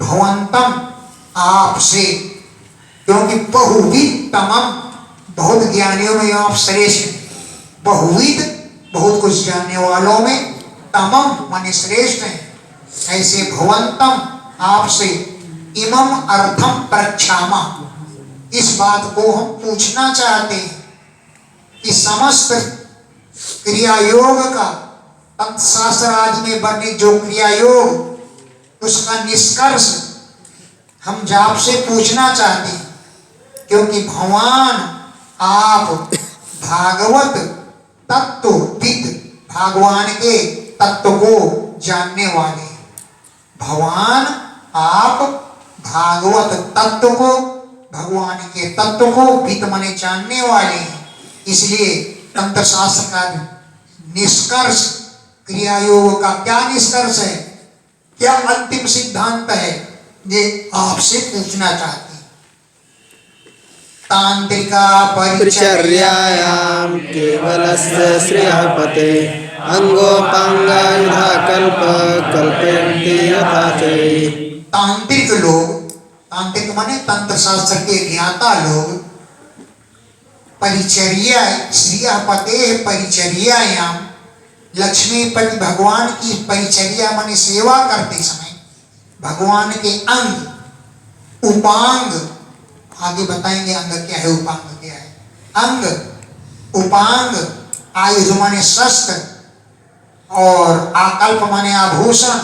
भवंतम आपसे, क्योंकि बहुविध तमम, बहुत ज्ञानियों में आप श्रेष्ठ, बहुविध बहुत कुछ जानने वालों में, तमम माने श्रेष्ठ हैं। ऐसे भवंतम आपसे, इमम अर्थम प्रक्षामा, इस बात को हम पूछना चाहते हैं कि समस्त क्रिया योग का, तंत्रशास्त्र आदि में वर्णित जो क्रिया योग, उसका निष्कर्ष हम आपसे पूछना चाहते हैं, क्योंकि भगवान आप भागवत तत्वविद, भगवान के तत्व को जानने वाले, भगवान आप भागवत तत्व को, भगवान के तत्व को विद माने जानने वाले हैं। इसलिए तंत्र शास्त्र का निष्कर्ष, क्रिया योग का क्या निष्कर्ष है, क्या अंतिम सिद्धांत है, ये आपसे पूछना चाहते हैं। तांत्रिका परिचर्यायां केवलस्य श्रेयःपते अंगोपांगयुधा कल्प कल्पयन्ति यथा च। तांत्रिक लोग, तांत्रिक माने तंत्र शास्त्र के ज्ञाता लोग, परिचर्या श्रेयःपते परिचर्यायां, लक्ष्मीपति भगवान की परिचर्या माने सेवा करते समय भगवान के अंग उपांग, आगे बताएंगे अंग क्या है उपांग क्या है, अंग उपांग, आयुध माने शस्त्र और आकल्प माने आभूषण,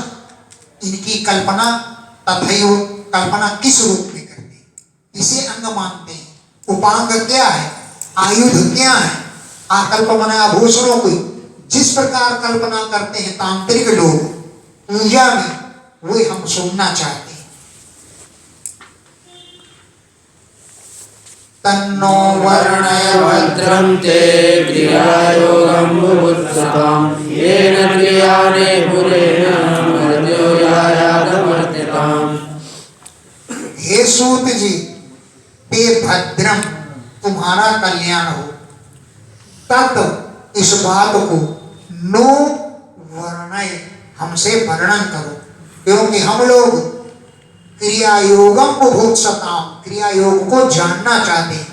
इनकी कल्पना तथैव, कल्पना किस रूप में करते हैं, इसे अंग मानते हैं। उपांग क्या है, आयुध क्या है, आकल्प माने आभूषणों की जिस प्रकार कल्पना करते हैं तांत्रिक लोग पूजा में, वे हम सुनना चाहते हैं। तन्नो वर्णय भद्रं ते क्रियायोगं बुभुत्सतां येन क्रियाणे पुरेण मर्त्यो यायादमर्त्यताम्। हे सूत जी, ते भद्रम, तुम्हारा कल्याण हो, तत् इस बात को, नो वर्णय, हमसे वर्णन करो, क्योंकि हम लोग क्रिया योगम बुभुत्सताम, क्रिया योग को जानना चाहते हैं।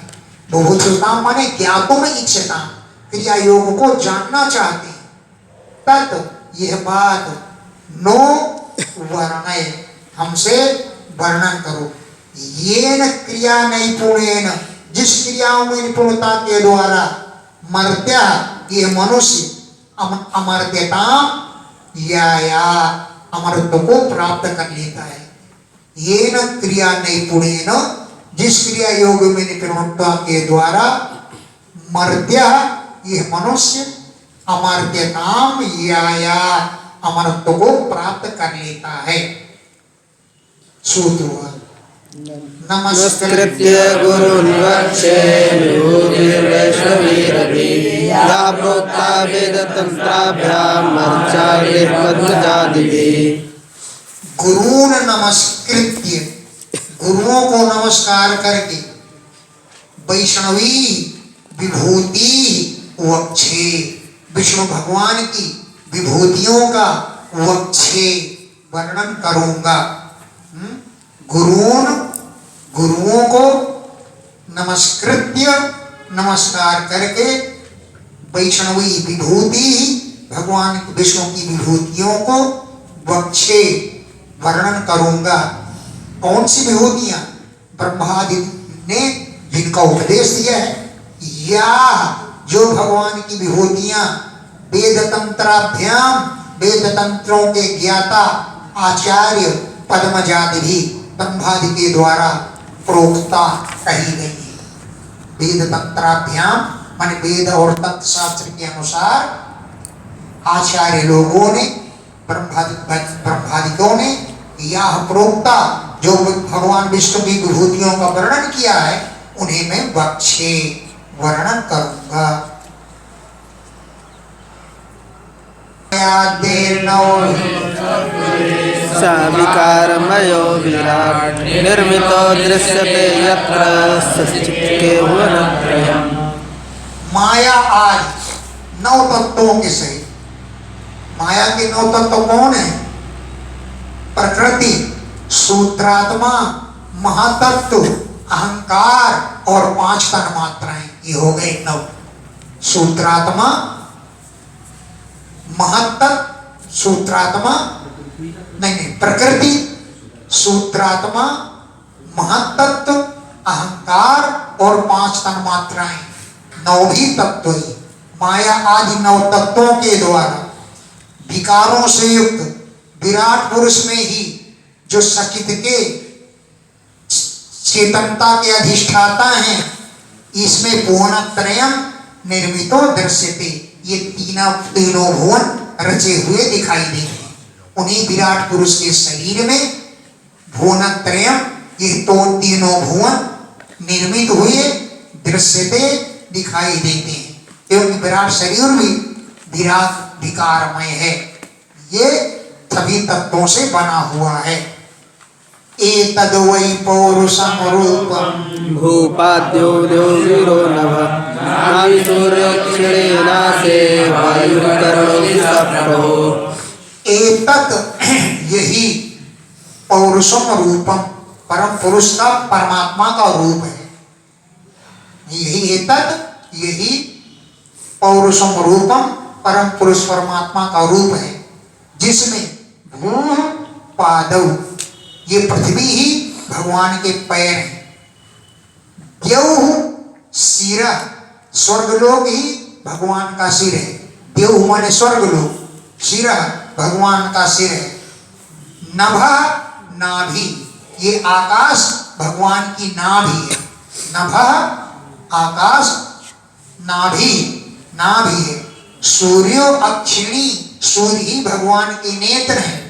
बुभुत्सताम माने ज्ञातुम इच्छताम, क्रिया योग को जानना चाहते हैं। तत् यह बात, नो वर्णय, हमसे वर्णन करो, येन क्रिया नैपुण्येन, जिस क्रियाओं में निपुणता के द्वारा, मर्त्य ये मनुष्य, अमर्त्यता या अमरत्व को प्राप्त कर लेता है। ये न क्रिया नैपुण्येन, जिस क्रिया योग में निपुणता के द्वारा, मर्त्य ये मनुष्य, अमर्त्यताम या अमरत्व को प्राप्त कर लेता है। सूत्र नमस्कृत्य गुरुन् वक्षे विभूतिर्वैष्णवीरपि या प्रोक्ता वेदतन्त्राभ्याम् आचार्यैः पद्मजादिभिः। गुरुन् नमस्कृत्य, गुरुओं को नमस्कार करके, वैष्णवी विभूति वक्षे, विष्णु भगवान की विभूतियों का वक्षे वर्णन करूंगा। गुरुन्, गुरुओं को नमस्कृत्य, नमस्कार करके, वैष्णवी विभूति, भगवान विष्णु की विभूतियों को वक्षे वर्णन करूंगा। कौन सी विभूतियां, ब्रह्मादि ने जिनका उपदेश दिया है, या जो भगवान की विभूतियां वेद तंत्राभ्याम, वेद तंत्रों के ज्ञाता आचार्य पद्मजादि भी ब्रह्मादि के द्वारा प्रोक्ता कही गई है। वेद तंत्राभ्याम माने वेद और तंत्र शास्त्र के अनुसार आचार्य लोगों ने, ब्रह्मादिकों ने यह प्रोक्ता जो भगवान विष्णु की विभूतियों का वर्णन किया है, उन्हें मैं वक्षे वर्णन करूंगा। सा विकारमयो विराट निर्मितो दृश्यते यत्र सचित्के भुवनत्रयम्। माया आज 9 तत्वों के सहित, माया के 9 तत्व कौन है? प्रकृति, सूत्रात्मा, महातत्व, अहंकार और 5 तन्मात्राएं। ये हो गए 9। सूत्रात्मा, महत्तत्व, सूत्रात्मा नहीं, प्रकृति, सूत्रात्मा, महत्तत्व, अहंकार और 5 तन्मात्राएं, 9 भी तत्व ही। माया आदि 9 तत्वों के द्वारा विकारों से युक्त विराट पुरुष में ही जो सचित के चेतनता के अधिष्ठाता हैं, इसमें भुवनत्रयम् निर्मितो दृश्यते। ये तीनों भुवन रचे हुए दिखाई देते हैं। उन्हीं विराट पुरुष के शरीर में भुवनत्रयम्, ये तीनों भुवन निर्मित हुए दृश्यते दिखाई देते हैं। क्योंकि विराट शरीर भी विराट विकारमय है, ये सभी तत्वों से बना हुआ है। एतद् वै पौरुषं रूपं भूपाद्यो वीरो नभः नाविसूर्यक्षिणेनासे वायुकरणो विसप्रभो। एतत् यही पौरुषम रूपम, परम पुरुष का परमात्मा का रूप है। यही एतत्, यही पौरुषम रूपम, परम पुरुष परमात्मा का रूप है, जिसमें भू पादौ, ये पृथ्वी ही भगवान के पैर हैं। द्यौः शिरः, स्वर्गलोक ही भगवान का सिर है। द्यौः माने स्वर्गलोक, शिरः भगवान का सिर है। नभः नाभि, ये आकाश भगवान की नाभि है। नभः आकाश, नाभि नाभि है। सूर्यो अक्षिणी, सूर्य ही भगवान के नेत्र हैं।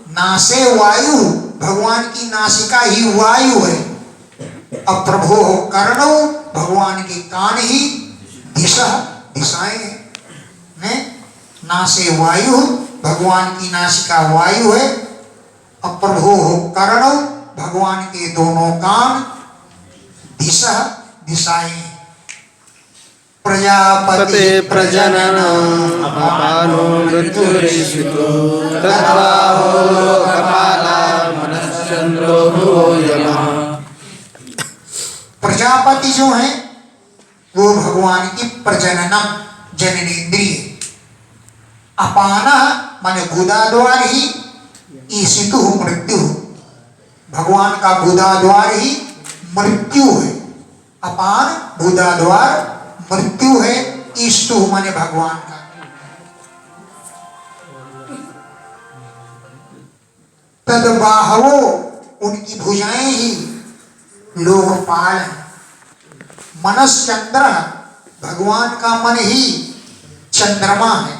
नासे वायु, भगवान की नासिका ही वायु है। अप्रभो कर्णौ, भगवान के कान ही दिशा, दिशाएं हैं। नासे वायु, भगवान की नासिका वायु है। अप्रभो कर्णौ, भगवान के दोनों कान दिशा, दिशाएं हैं। प्रजापते प्रजननं अपानो मृत्युरेषितो तद्बाहो लोकपाला मनश्चंद्रो भुवो यमः। प्रजापति जो हैं वो भगवान की प्रजननम, जननेन्द्रिय। अपाना माने गुदा द्वार ही, ईशितु मृत्यु, भगवान का गुदा द्वार ही मृत्यु है। अपान गुदा द्वार मृत्यु है। ईष्टु माने भगवान का। तद्बाहवो, उनकी भुजाएं ही लोकपाल है। मनश्चंद्र, भगवान का मन ही चंद्रमा है।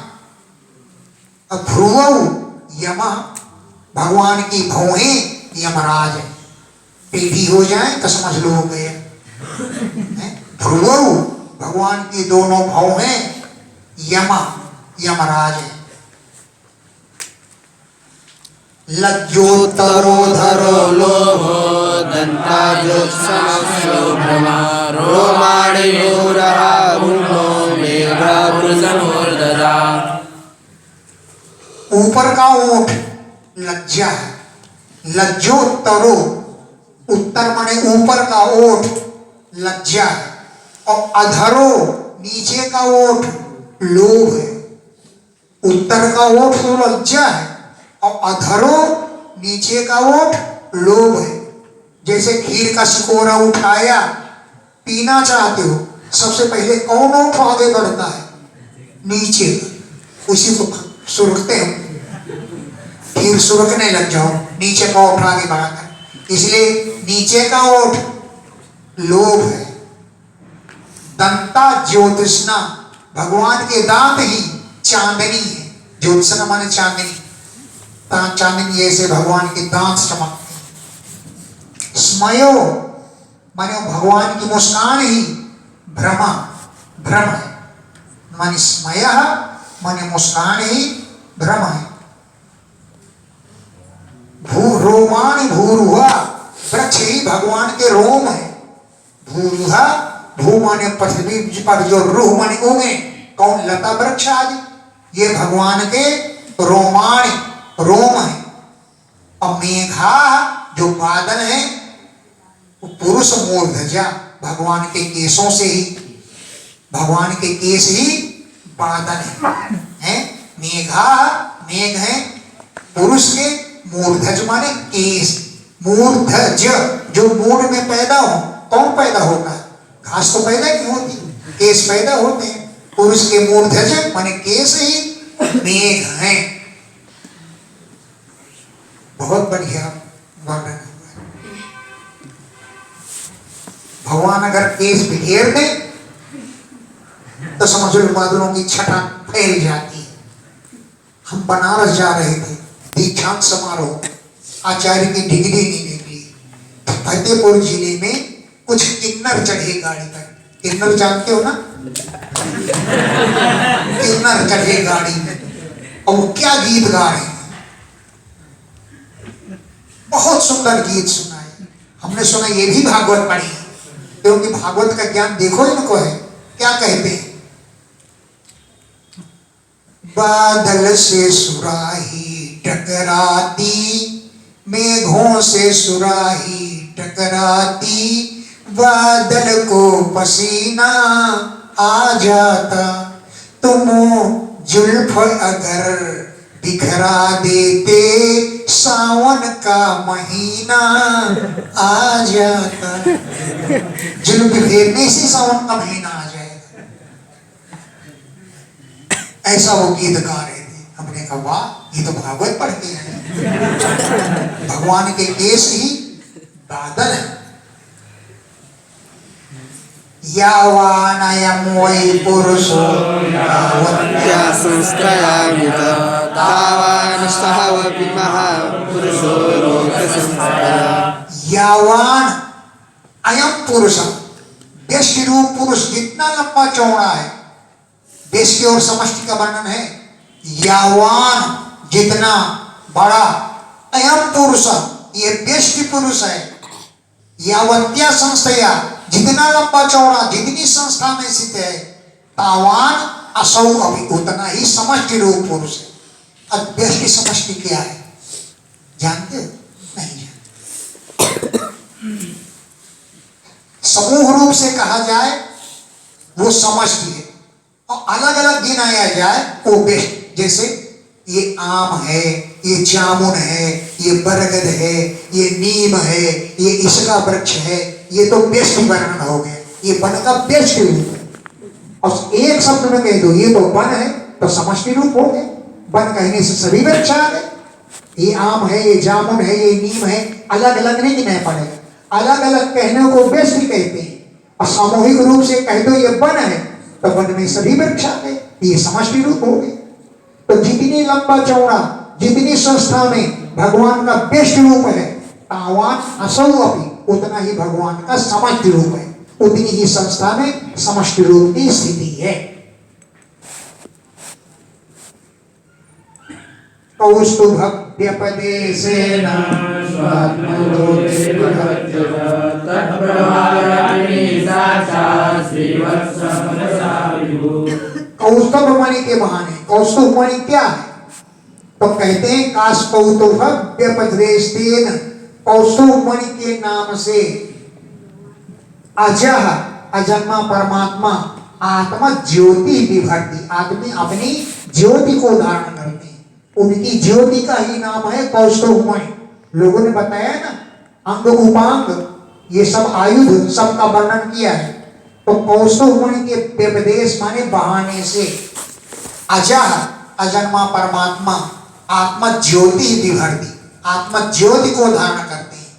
भ्रुवौ यमः, भगवान की भौहें यमराज है। टेढ़ी हो जाए तो समझ लो हो गए। भ्रुवौ, भगवान की दोनों भौहें यम, यमराज है। लज्जोत्तरोधरो लोभो दन्ताज्योत्सनस्यो भ्रमा रोमाणिभूरहा भूमो मेघावृतमूर्धजा। ऊपर का ओठ लज्जा है। लज्जोत्तरो, उत्तर माने ऊपर का ओठ लज्जा है। और अधरो, नीचे का ओठ लोभ है। उत्तर का ओठ तो लज्जा है और अधरो, नीचे का ओठ लोभ है। जैसे खीर का सिकोरा उठाया, पीना चाहते हो, सबसे पहले कौन ओठ आगे बढ़ता है? नीचे, उसी को सुरखते हो। खीर सुरखने लग जाओ, नीचे का ओठ आगे बढ़ाकर। इसलिए नीचे का ओठ लोभ है। दंता ज्योतिषना, भगवान के दांत ही चांदनी है। ज्योतिषना माने चांदनी, चांदनी ऐसे भगवान के दांत चमकते हैं। स्मयो माने भगवान की मुस्कान ही भ्रमा, भ्रम है। माने स्मयः माने मुस्कान ही भ्रम है। रोमाणि भूरुहा, वृक्ष ही भगवान के रोम है। भूरुहा, भू माने पृथ्वी पर जो रूह माने उगे, कौन? लता वृक्ष आदि, ये भगवान के रोमाणि रोम है। और मेघा जो बादल है, वो पुरुष मूर्धजा, भगवान के केशों से ही, भगवान के केश ही बादल है। मेघा, मेघ है पुरुष के, मूर्धज माने केश। मूर्धज जो मूड में पैदा हो, कौन पैदा होता है? घास तो पैदा नहीं होती, केश पैदा होते हैं। पुरुष के मूर्धज माने केश ही मेघ है। बहुत बढ़िया वर्णन हुआ। भगवान अगर केश बिखेर दे तो समझ लो बादलों की छटा फैल जाती है। हम बनारस जा रहे थे, दीक्षांत समारोह, आचार्य की डिग्री नहीं निकली। फतेहपुर जिले में कुछ किन्नर चढ़े गाड़ी पर। किन्नर जानते हो ना? किन्नर चढ़े गाड़ी में और वो क्या गीत गा रहे हैं, बहुत सुंदर गीत सुनाए। हमने सुना ये भी भागवत पढ़ी है, क्योंकि भागवत का ज्ञान देखो इनको है। क्या कहते हैं? बादल से सुराही टकराती, मेघों से सुराही टकराती, बादल को पसीना आ जाता, तुम जुल्फ अगर बिखरा देते, सावन का महीना आ जाता। जुल्फ बिखेरने से सावन का महीना आ जाएगा। ऐसा वो गीत गा रहे थे। हमने कहा वाह, ये तो भागवत पढ़ते हैं। भगवान के केश ही बादल है। यावानयं वै पुरुषो या संस्कृयामित तावान सहवपिमः पुरुषो लोकसंस्थया। यावान अयम पुरुष, व्यष्टि रूप पुरुष जितना लंबा चौड़ा है, व्यष्टि और समष्टि का वर्णन है। यावान जितना बड़ा, अयम पुरुष ये व्यष्टि पुरुष है। यावत्या संस्थया जितना लंबा चौड़ा, जितनी संस्था में स्थित है, तावान असौ अभी उतना ही समष्टि रूप पुरुष है। अब व्यष्टि समष्टि क्या है जानते हो? नहीं जानते। समूह रूप से कहा जाए वो समष्टि है, और अलग अलग गिनाया जाए वो व्यष्टि। जैसे ये आम है, ये जामुन है, ये बरगद है, ये नीम है, ये इसका वृक्ष है, ये तो व्यष्टि वर्णन हो गया। ये वन का व्यष्टि रूप है। और एक शब्द में कह दो ये तो वन है, तो समष्टि रूप हो गए। वन कहने से सभी वृक्ष आ गए। ये आम है, ये जामुन है, ये नीम है, अलग अलग नहीं गिनाया पड़ेगा। अलग अलग कहने को व्यष्टि कहते हैं। और सामूहिक रूप से कह दो ये वन है, तो वन में सभी वृक्ष आ गए, ये समष्टि रूप हो गए। तो जितनी लंबा चौड़ा, जितनी संस्था में भगवान का व्यष्टि रूप है, तावान असौ अपि उतना ही भगवान का समष्टि रूप है। उतनी ही संस्था में समष्टि रूप की स्थिति है। कौस्तुभ व्यपदेशेन कौस्तुभ मणि के बहाने। कौस्तुभ मणि क्या है? तो कहते हैं कास्कौतुभ व्यपदेशेन, कौस्तुभ मणि के नाम से अजह अजन्मा परमात्मा आत्मा ज्योति विभर्ति, आदमी अपनी ज्योति को धारण करते हैं। उनकी ज्योति का ही नाम है कौस्तुभ मणि। लोगों ने बताया ना, अंग उपांग ये सब आयुध सबका वर्णन किया है। तो कौस्तुभ मणि के व्यपदेश माने बहाने से, अजह अजन्मा परमात्मा आत्मा ज्योति विभर्ति, आत्मा ज्योति को धारण करते हैं।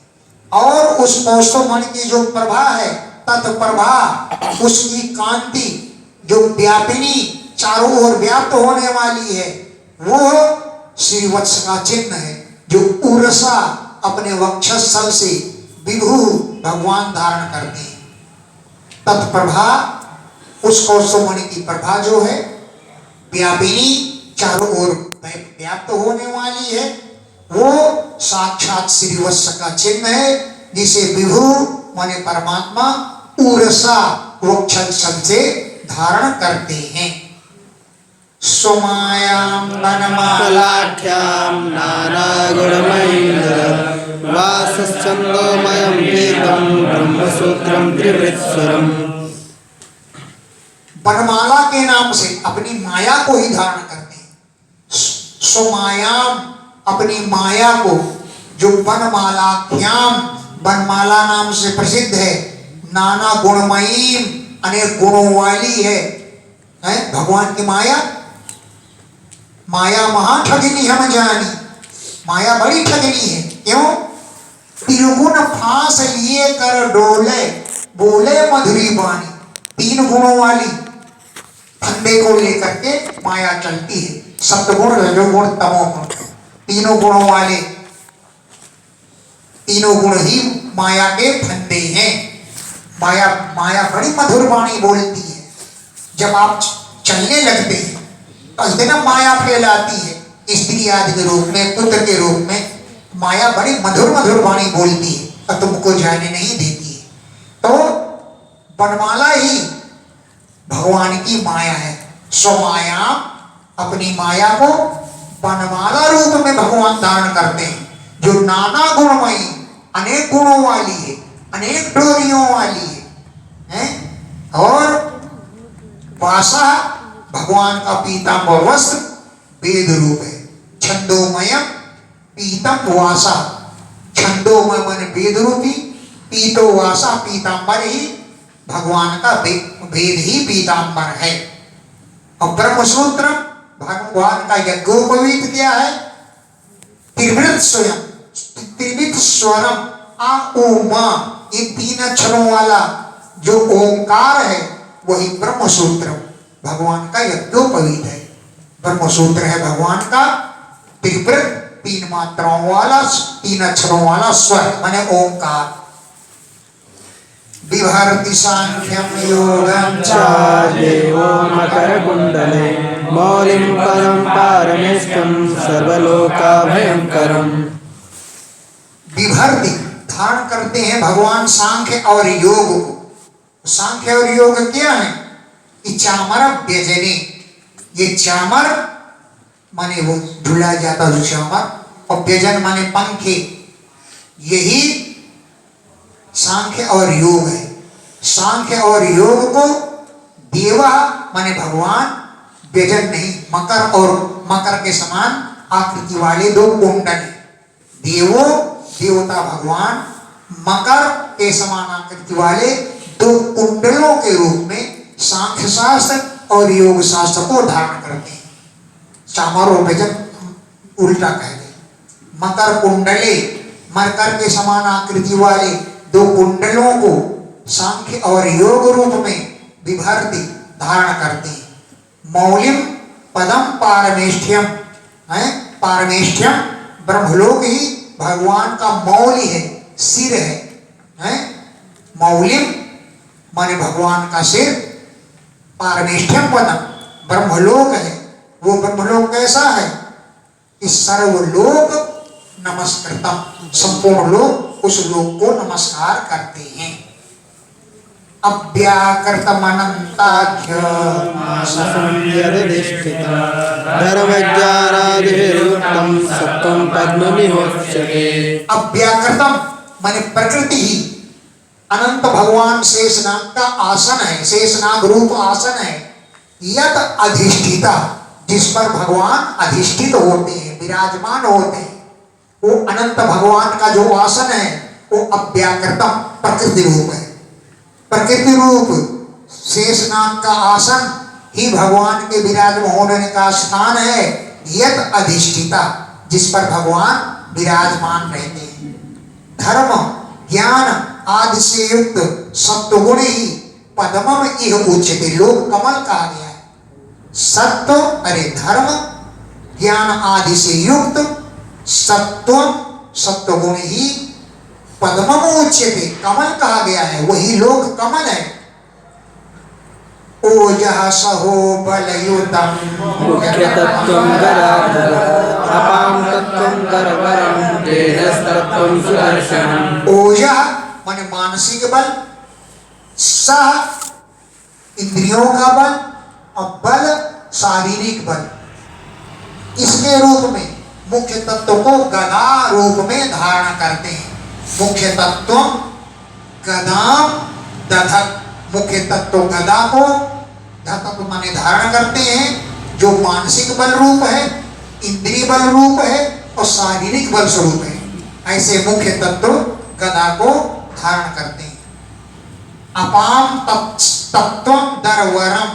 और उस कौस्तुभ मणि की जो प्रभा है, तत्प्रभा, उसकी कांति जो व्यापिनी चारों ओर व्याप्त होने वाली है, वो श्रीवत्स का चिन्ह है, जो उरसा अपने वक्षस्थल से विभु भगवान धारण करते हैं। तत्प्रभा, उस कौस्तुभ मणि की प्रभा जो है व्यापिनी चारों ओर व्याप्त होने वाली है, वो साक्षात श्रीवत्स का चिन्ह है, जिसे विभु माने परमात्मा उरसा वक्षल शब्द से धारण करते हैं। सुमायां कलाख्यां नानागुणमयीं वासश्चन्दोमयं पीतं ब्रह्मसूत्रं त्रिवृत्स्वरम्। वनमाला के नाम से अपनी माया को ही धारण करते हैं। सुमायाम अपनी माया को, जो वनमालाख्याम वनमाला नाम से प्रसिद्ध है, नाना गुणमयीम अनेक गुणों वाली है, भगवान की माया। माया महा ठगनी हम जानी, माया बड़ी ठगनी है। क्यों? त्रिगुण फांस लिए कर डोले, बोले मधुरी बानी। तीन गुणों वाली फंदे को लेकर के माया चलती है। सप्तगुण, रजोगुण, तमोगुण, तीनों गुणों वाले, तीनों गुण ही माया के फंदे हैं। माया बड़ी मधुर वाणी बोलती है। जब आप चलने लगते हैं तो इतना माया फैलाती है, स्त्री आदि के रूप में, पुत्र के रूप में। माया बड़ी मधुर वाणी बोलती है और तुमको जाने नहीं देती है। तो वनमाला ही भगवान की माया है। स्वमाया अपनी माया को वनमाला रूप में भगवान धारण करते हैं, जो नाना गुणमयी अनेक गुणों वाली है, अनेक डोरियों वाली है? और वासा भगवान का पीतांबर वस्त्र वेद रूप है। छंदोमय पीतम वासा, छंदोमय मन वेद रूपी, पीतो वासा पीतांबर ही भगवान का वेद ही पीतांबर है। और ब्रह्मसूत्र भगवान का यज्ञोपवीत क्या है? त्रिवृत स्वयं, त्रिविध स्वरम आ ओ मा, ये तीन अक्षरों वाला जो ओंकार है वही ब्रह्मसूत्र भगवान का यज्ञोपवीत है। ब्रह्मसूत्र है भगवान का त्रिवृत, तीन मात्राओं वाला, तीन अक्षरों वाला स्वर माने ओंकार। विभर्ति सांख्यम योगम च देवो मकरकुण्डले मौलिं परं पारमेष्ठं सर्वलोकाभयंकरम्। विभर्ति धारण करते हैं भगवान सांख्य और योग को। सांख्य और योग क्या है? कि चामर व्यजने, ये चामर माने वो झुला जाता जो चामर, और व्यजन माने पंखे, यही सांख्य और योग है। सांख्य और योग को देवा माने भगवान, व्यजन नहीं, मकर और मकर के समान आकृति वाले दो कुंडल। देवो देवता भगवान, मकर के समान आकृति वाले दो कुंडलों के रूप में सांख्य शास्त्र और योग शास्त्र को धारण करते हैं। चामर और व्यजन उल्टा कह दे। मकर कुंडले, मकर के समान आकृति वाले दो कुंडलों को सांख्य और योग रूप में विभर्ति धारण करते हैं। मौलिम पदम पारमेष्ठ्यम है, पारमेष्ठ्यम ब्रह्मलोक ही भगवान का मौली है, सिर है? मौलिम माने भगवान का सिर, पारमेष्ठ्यम पदम ब्रह्मलोक है। वो ब्रह्मलोक कैसा है? कि सर्वलोक नमस्कृतम, संपूर्ण लोग उस लोक को नमस्कार करते हैं। अव्याकृतम अनंताख्य धर्मज्ञानादिभिर्युक्तं सत्वं पद्ममिहोच्यते। अव्याकृतम माने प्रकृति ही, अनंत भगवान शेषनाग का आसन है, शेषनाग रूप आसन है। यत अधिष्ठिता, जिस पर भगवान अधिष्ठित होते हैं, विराजमान होते हैं, वो अनंत भगवान का जो आसन है वो अव्याकृतम प्रकृति रूप है। प्रकृति रूप शेषनाग का आसन ही भगवान के विराजमान होने का स्थान है। यत अधिष्ठिता, जिस पर भगवान विराजमान रहते हैं। धर्म ज्ञान आदि से युक्त सत्वगुण ही पद्मम इह उच्यते, लोक कमल कहा गया है। सत्व अरे धर्म ज्ञान आदि से युक्त सत्वगुण ही पद्मम उच्यते, कमल कहा गया है, वही लोक कमल है। ओजः सहो बलयुतम् मुख्यतत्त्वं गदाधरः अपां तत्त्वं दरवरं तेजस्तत्त्वं सुदर्शनम् ओजः माने मानसिक बल, सह इंद्रियों का बल और बल शारीरिक बल। इसके रूप में मुख्य तत्व को गदा रूप में धारण करते हैं। मुख्य तत्व गदाम दधत, मुख्य तत्व गदा को धतत्व माने धारण करते हैं, जो मानसिक बल रूप है, इंद्रिय बल रूप है और शारीरिक बल स्वरूप है। ऐसे मुख्य तत्व गदा को धारण करते हैं। अपाम तत्वम दरवरम,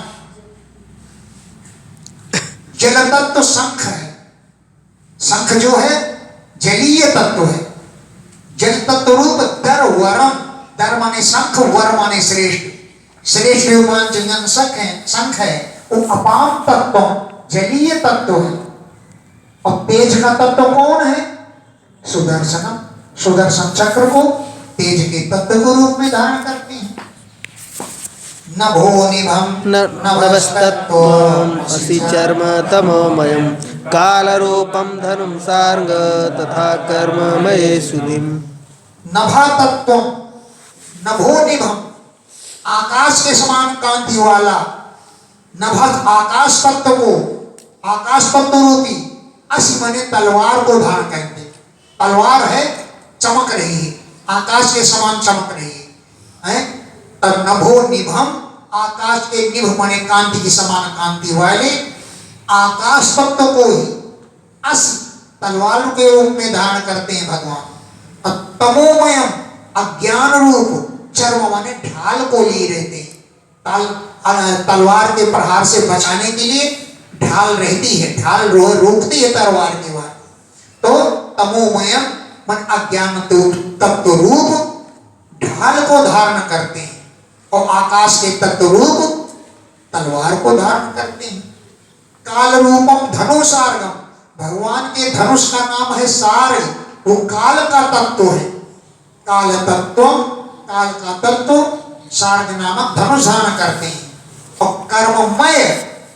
जल तत्व शंख है। शंख जो है जलीय तत्व है, जल तत्व रूप दरवरम, दर माने शंख, वर माने श्रेष्ठ, श्रेष्ठ विमान शंख है। वो अपाम तत्व जलीय तत्व है। और तेज का तत्व कौन है? सुदर्शनम, सुदर्शन चक्र को तेज के तत्व के रूप में धारण करते हैं। नभो निभम नभस्तत्त्वम् असि चर्म तमोमयं कालरूपं धनुं सार्ग तथा कर्ममये सुधिम्। नभा तत्व, नभो निभम, आकाश के समान कांति वाला नभ, आकाश तत्व को, आकाश तत्व रूपी असि माने तलवार को धारण करते। तलवार है, चमक रही है, आकाश के समान चमक रही है। तब नभो निभम, आकाश के निभ माने कांति के समान कांति वाले आकाश तत्व को ही असि तलवार के रूप में धारण करते हैं भगवान। तमोमयम, अज्ञान रूप चर्म माने ढाल को लिए रहते हैं। तलवार के प्रहार से बचाने के लिए ढाल रहती है, ढाल रोकती है तलवार के वार। तो तमोमयम मन अज्ञान तत्व रूप ढाल को धारण करते हैं और आकाश के तत्व रूप तलवार को धारण करते हैं। काल रूपम धनुषार्गम, भगवान के धनुष का नाम है सार, वो काल का तत्व है। काल तत्व, काल का तत्व सार्ग नामक धनुष धारण करते हैं। और कर्ममय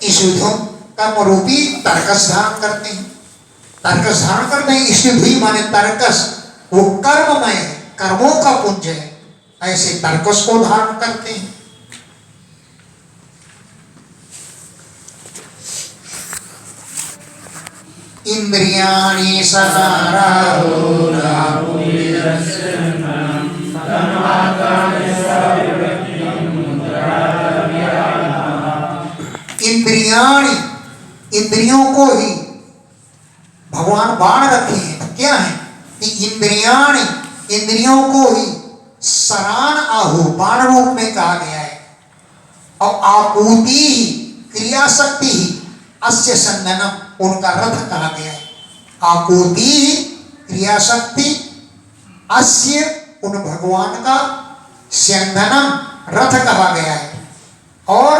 ईशुधम, कर्म रूपी तर्कस धारण करते हैं। तर्कस धारण करते हैं, ईशुधि माने तर्कस, वो कर्ममय है, कर्मों का पुंज है। ऐसे तर्कस को धारण करते हैं। इंद्रियाणि सदाराहो इंद्रियाणि, इंद्रियों को ही भगवान बाण रखे हैं। क्या है कि इंद्रियाणि, इंद्रियों को ही सरान आहु, बाण रूप में कहा गया है। और आपूति ही, क्रिया शक्ति ही अस्य संगनम, उनका रथ कहा गया है। आपूति क्रिया शक्ति अस्य, उन भगवान का, स्यंधनम रथ कहा गया है। और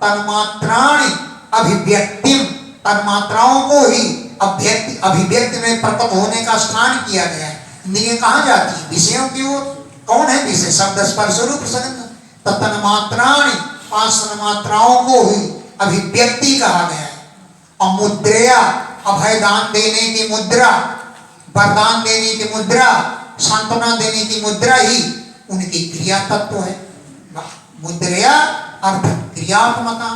तन्मात्राणि अभिव्यक्तिम, तन्मात्राओं को ही अभिव्यक्ति में प्रकट होने का स्थान किया गया है। इंद्रियां कहाँ जाती है? विषयों की ओर। कौन है विषय? शब्द स्पर्श रूप रसगंध। तन्मात्राणि, 5 तन्मात्राओं को ही अभिव्यक्ति कहा गया है। और मुद्रया, अभयदान देने की मुद्रा, वरदान देने की मुद्रा, सांत्वना देने की मुद्रा ही उनकी क्रिया तत्व है। मुद्रया अर्थ क्रियात्मका,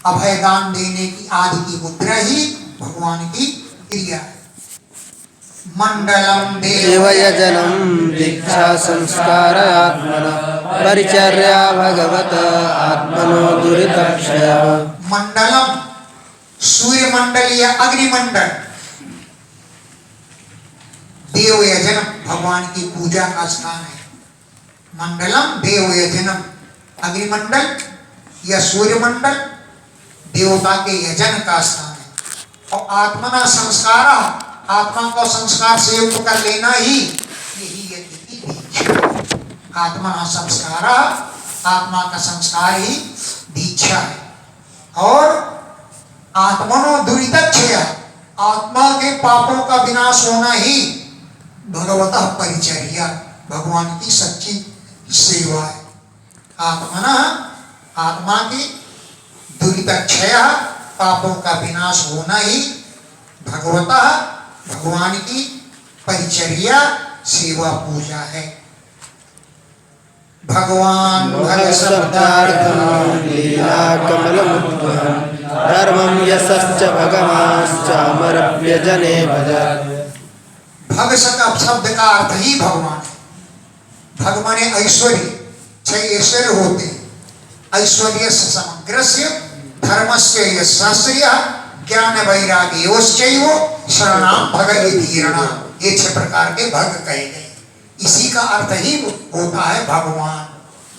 अभयदान देने की आदि की मुद्रा ही भगवान की क्रिया है। मंडलम देवयजनं दीक्षा संस्कार आत्मनः परिचर्या भगवत आत्मनो दुरितक्षय। मंडलम, सूर्य मंडल या अग्निमंडल, देवयजनम भगवान की पूजा का स्थान है। मंडलम देवयजनम, अग्निमंडल या सूर्यमंडल देवता के यजन का स्थान है। और आत्मना संस्कार, आत्मा को संस्कार से युक्त कर लेना ही यही यज्ञ की दीक्षा। आत्मना संस्कार, आत्मा का संस्कार ही दीक्षा है। और आत्मनो दुरितक्षय, आत्मा के पापों का विनाश होना ही भगवतः परिचर्या, भगवान की सच्ची सेवा है। आत्मना, आत्मा की दुरितक्षय, पापों का विनाश होना ही भगवतः भगवान की परिचर्या सेवा पूजा है। भगवान भग शब्दार्थं लीला कमलमुद्भवं धर्मं यशश्च भगवांश्चामरव्यजने भजत्। भग शब्द का अर्थ ही भगवान है। भग माने ऐश्वर्य, छह ऐश्वर्य होते हैं। ऐश्वर्य समग्रस्य धर्मस्य यशस्स्य ज्ञान वैराग्योश्चैव शरणां भग इतीरणा, ये 6 प्रकार के भग कहे गए। इसी का अर्थ ही होता है भगवान।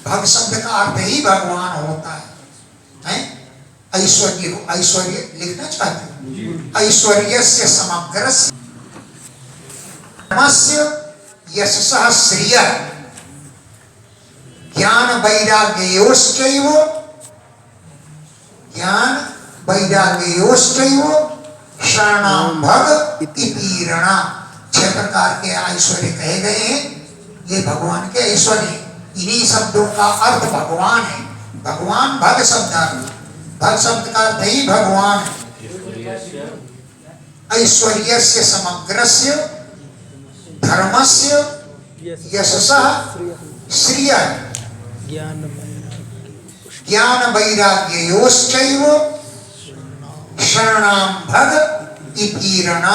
भग शब्द का अर्थ ही भगवान होता है। ऐश्वर्य को ऐश्वर्य लिखना चाहते हो? ऐश्वर्यस्य समग्रस्य धर्मस्य यशसः श्रिय ज्ञान वैराग्योश्चैव शरणां भग इतीरणा, 6 प्रकार के ऐश्वर्य कहे गए हैं। ये भगवान के ऐश्वर्य, इन्हीं शब्दों का अर्थ भगवान है। भगवान भग शब्द, भग शब्द का अर्थ ही भगवान है। ऐश्वर्यस्य समग्रस्य धर्मस्य यशसः श्रिय ज्ञान वैराग्योश्चैव शरणां भग इतीरणा,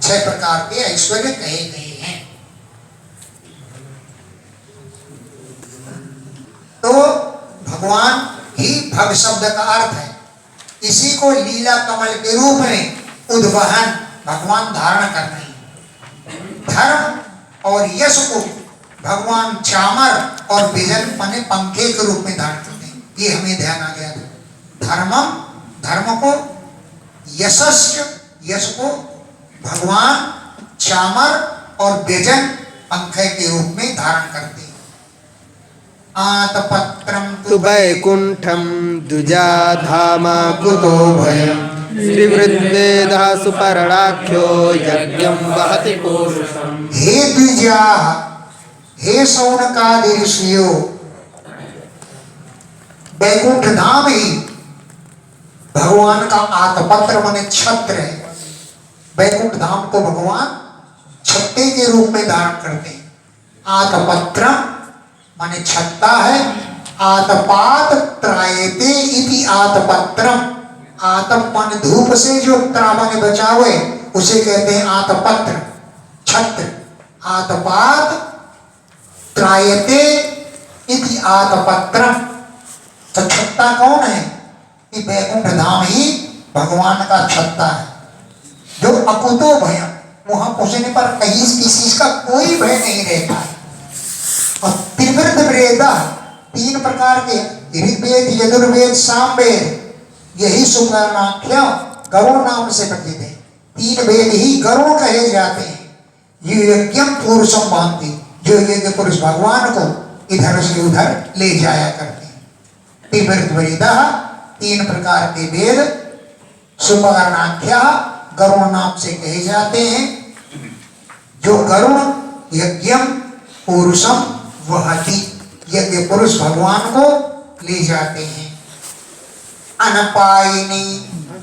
6 प्रकार के ऐश्वर्य कहे गए हैं। तो भगवान ही भग शब्द का अर्थ है। इसी को लीला कमल के रूप में उद्वहन, भगवान धारण करते हैं। धर्म और यश को भगवान चामर और बिजन माने पंखे के रूप में धारण करते हैं। ये हमें ध्यान आ गया था। धर्म को, यश को भगवान चामर और व्यजन पंखे के रूप में धारण करते हैं। आतपत्रम तु वैकुंठं द्विजा धामा कुतो भयम् श्रीवृद्वेदः सुपर्णाख्यो यज्ञं वहति पूरुषम्। हे द्विजा, हे शौनकादि ऋषियों, वैकुंठ धाम ही भगवान का आतपत्र माने छत्र है। वैकुंठ धाम को भगवान छत्ते के रूप में धारण करते हैं। आतपत्र माने छत्ता है। आतपात त्रायते इति आतपत्रम, आतप माने धूप से जो त्रावण बचावे उसे कहते हैं आतपत्र, छत्र। आतपात त्रायते इति आतपत्रम, तो छत्ता कौन है? कि वैकुंठ धाम ही भगवान का छत्ता है, जो अकुतो भय, वहां पहुंचने पर कहीं किसी का कोई भय नहीं रहता है। और त्रिवृत वेद, 3 प्रकार के ऋग्वेद, यजुर्वेद, सामवेद, यही सुपर्णाख्य गरुड़ नाम से प्रसिद्ध है। 3 वेद ही गरुड़ कहे जाते हैं। ये यज्ञम पुरुषम बांधते, जो यज्ञ पुरुष भगवान को इधर से उधर ले जाया करते हैं। त्रिवृत वेद, 3 प्रकार के वेद सुपर्णाख्य गरुड़ नाम से कहे जाते हैं। जो गरुड़ यज्ञम पुरुषम वहति, यज्ञ पुरुष भगवान को ले जाते हैं। अनपायिनी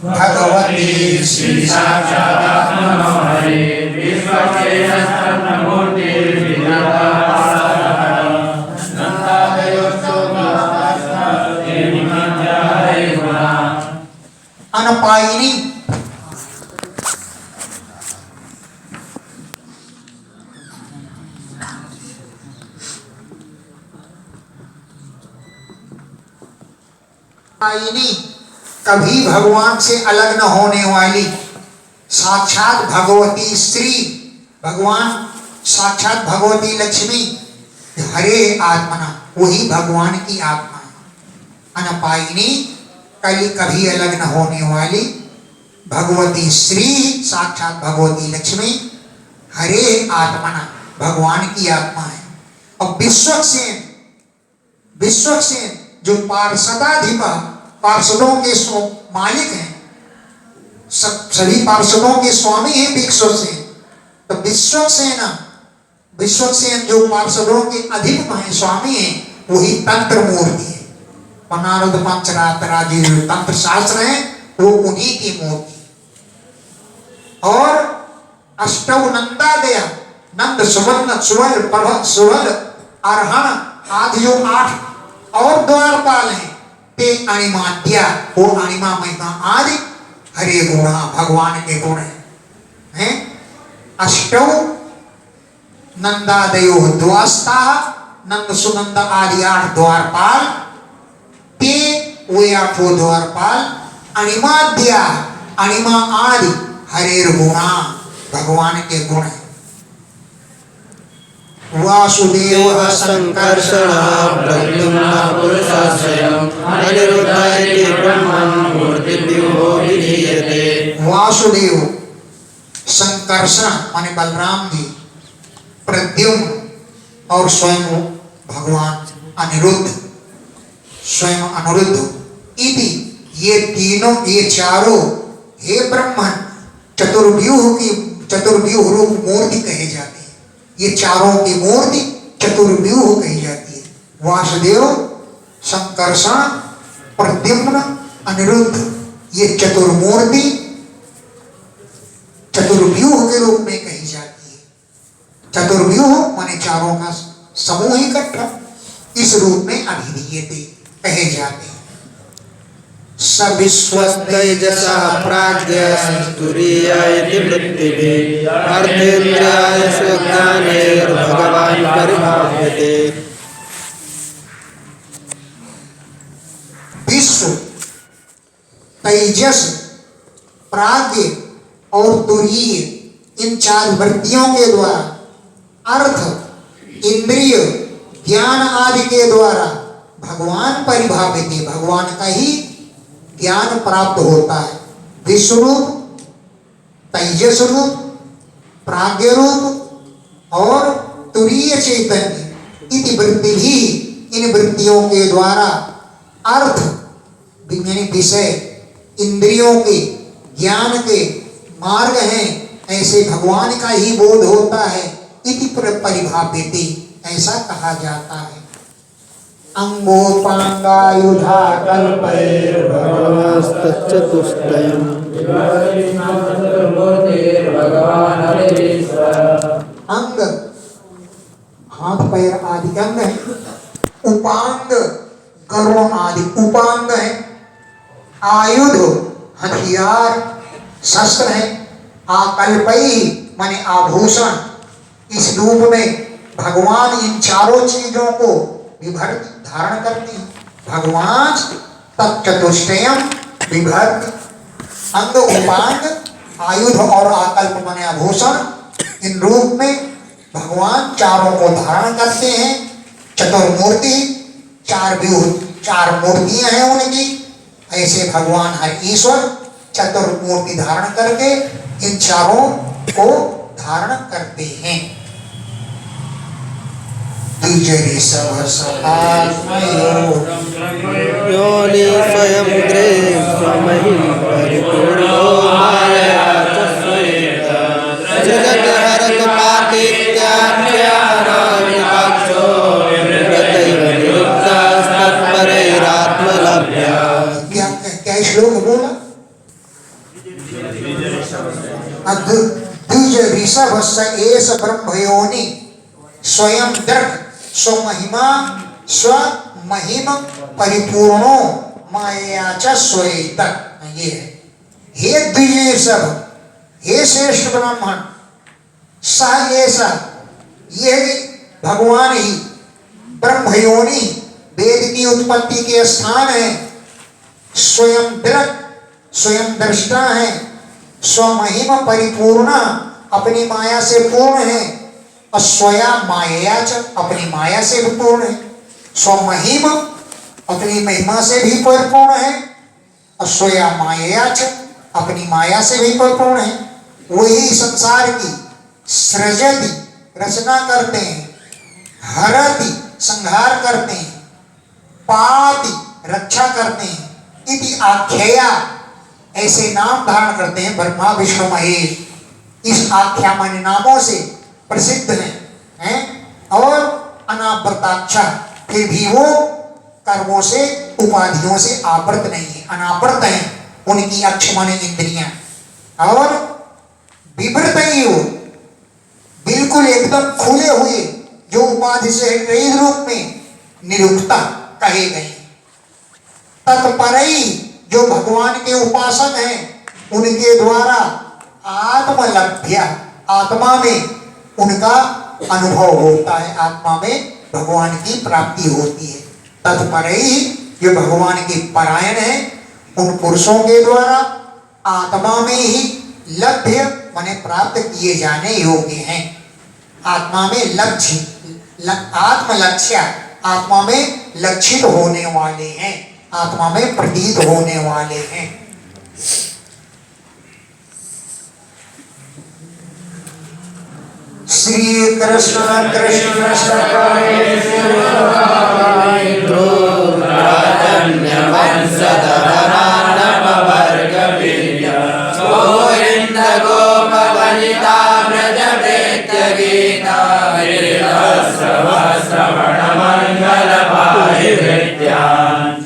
भगवती श्री साक्षात् मनोहरे अनपायिनी, कभी भगवान से अलग न होने वाली साक्षात भगवती श्री, भगवान साक्षात भगवती लक्ष्मी, हरे आत्मना, वही भगवान की आत्मा है। अनपायिनी, कभी अलग न होने वाली भगवती श्री, साक्षात भगवती लक्ष्मी, हरे आत्मना, भगवान की आत्मा है। और विश्वक्सेन, विश्वक्सेन जो पार्षदाधिप, पार्षदों के मालिक हैं, सभी पार्षदों के स्वामी हैं विश्वक्सेन। तो विश्वक्सेन जो पार्षदों के अधिप हैं, स्वामी हैं, वही तंत्र मूर्ति है। पनारद पंचरात्र आदि तंत्र शास्त्र हैं, वो उन्हीं की मूर्ति। और अष्टौ नंदादय, नंद सुवर्ण सुवल प्रभ सुवल अरहण आदि जो 8 और द्वारपाल हैं, ते अणिमाद्या, वो अणिमा महिमा आदि हरे गुणा, भगवान के गुण हैं। अष्टौ नंदादयो द्वास्ता, नंद सुनंद आदि 8 द्वारपाल, ते वे 8 द्वारपाल, अणिमाद्या, अणिमा आदि हरेर गुणा, भगवान के गुण हैं। वासुदेव संकर्षण प्रद्युम्न पुरुषाश्रयम् अनिरुद्धाय ब्रह्मन् मूर्तिभ्यो विधीयते। वासुदेव संकर्षण माने बलराम जी, प्रद्युम्न और स्वयं भगवान अनिरुद्ध, स्वयं अनिरुद्ध, इति ये तीनों, ये चारों हे ब्रह्मन चतुर्व्यूह रूप मूर्ति कहे जाते हैं। ये चारों की मूर्ति चतुर्व्यूह कही जाती है। वासुदेव, संकर्षण, प्रद्युम्न, अनिरुद्ध, ये चतुर्मूर्ति चतुर्व्यूह के रूप में कही जाती है। चतुर्व्यूह माने चारों का समूह इकट्ठा, इस रूप में अभिधीयते कहे जाते हैं। स्वस्तेजसः प्राज्ञः तुरीयाय इति वृत्तिभिः अर्थेन्द्रियाय स्वज्ञानैर्भगवान् परिभाव्यते। विश्व, तेजस, प्राज्ञ और तुरीय, इन 4 वृत्तियों के द्वारा अर्थ, इंद्रिय, ज्ञान आदि के द्वारा भगवान परिभाव्यते, भगवान का ही ज्ञान प्राप्त होता है। विश्वरूप, तेजस रूप, प्राज्ञ रूप और तुरीय चैतन्य इति वृत्ति भी, इन वृत्तियों के द्वारा अर्थ यानी विषय, इंद्रियों के, ज्ञान के मार्ग हैं, ऐसे भगवान का ही बोध होता है। इति परिभाव्यते, ऐसा कहा जाता है। अंगोपांगायुधा कल्पैर्भगवांस्तच्चतुष्टयम् अंग, हाथ पैर आदि अंग है। उपांग, गरुण आदि उपांग है। आयुध, हथियार, शस्त्र है। आकल्पई माने आभूषण, इस रूप में भगवान इन चारों चीजों को विभर्ति धारण करते हैं। भगवान तत्चतुष्टयम् विभर्ति, अंग, उपांग, आयुध और आकल्प माने आभूषण, इन रूप में भगवान चारों को धारण करते हैं। चतुर्मूर्ति, 4 व्यूह, 4 मूर्तियां हैं उनकी। ऐसे भगवान हर ईश्वर चतुर्मूर्ति धारण करके इन चारों को धारण करते हैं। द्विजरी योनि स्वयं स्वमहि परिपूर्णो मायया च स्वयेत जगद्हरत पातित्याख्यानामिताक्षो विव्रतैव निरुक्तास्तत्परैरात्मलभ्या। क्या श्लोक बोला? द्विज ऋषभ स एष ब्रह्मयोनि स्वयं दर्भ स्वमहिमा स्वमहिम परिपूर्णो माया च स्वयेत। ये है, हे द्विज ऋषभ, हे श्रेष्ठ ब्राह्मण, स ऐसा, ये भगवान ही ब्रह्मयोनि, वेद की उत्पत्ति के स्थान है। स्वयं दृक्, स्वयं दृष्टा है। स्वमहिम परिपूर्ण, अपनी माया से पूर्ण है। और स्वया माया च, अपनी माया से भी पूर्ण है। स्वमहिम, अपनी महिमा से भी परिपूर्ण है। और स्वया माया च, अपनी माया से भी परिपूर्ण है। वही संसार की सृजति, रचना करते हैं। हरति, संहार करते हैं। पाति, रक्षा करते हैं। इति आख्याया, ऐसे नाम धारण करते हैं ब्रह्मा विष्णु महेश। इस आख्या माने नामों से प्रसिद्ध हैं और अनावृताक्षा, फिर भी वो कर्मों से, उपाधियों से आवृत नहीं है, अनावृत हैं। उनकी अक्ष माने इंद्रियां। और विवृत ही हो, बिल्कुल एकदम खुले हुए, जो उपाधि से रहित रूप में निरुक्ता कहे गए। तत्परई जो भगवान के उपासक हैं, उनके द्वारा आत्मलभ्य, आत्मा में उनका अनुभव होता है, आत्मा में भगवान की प्राप्ति होती है। तत्परई जो भगवान के परायण है, उन पुरुषों के द्वारा आत्मा में ही लभ्य माने प्राप्त किए जाने योग्य हैं। आत्मा में लक्ष्य, आत्मलक्ष्य, आत्मा में लक्षित होने वाले हैं, आत्मा में प्रतीत होने वाले हैं। श्री कृष्ण कृष्ण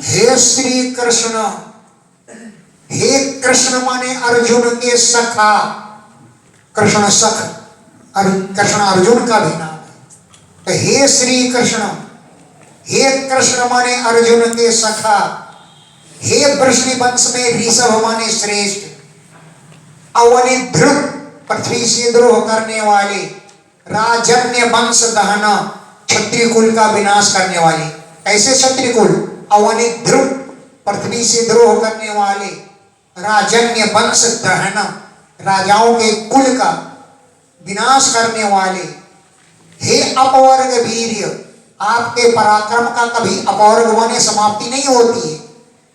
हे श्री कृष्ण, हे कृष्ण माने अर्जुन के सखा, कृष्ण सख, कृष्ण अर्जुन का भी नाम है। तो हे श्री कृष्ण, हे कृष्ण माने अर्जुन के सखा, हे वृष्णि वंश में ऋषभ माने श्रेष्ठ, अवनि ध्रुव पृथ्वी से द्रोह करने वाले, राजन्य वंश दहना क्षत्रिय कुल का विनाश करने वाले। ऐसे क्षत्रिय कुल अवनि ध्रुव पृथ्वी से द्रोह करने वाले, राजन्य वंश दहना राजाओं के कुल का विनाश करने वाले। हे अपवर्ग वीर्य, आपके पराक्रम का कभी अपवर्ग माने समाप्ति नहीं होती है,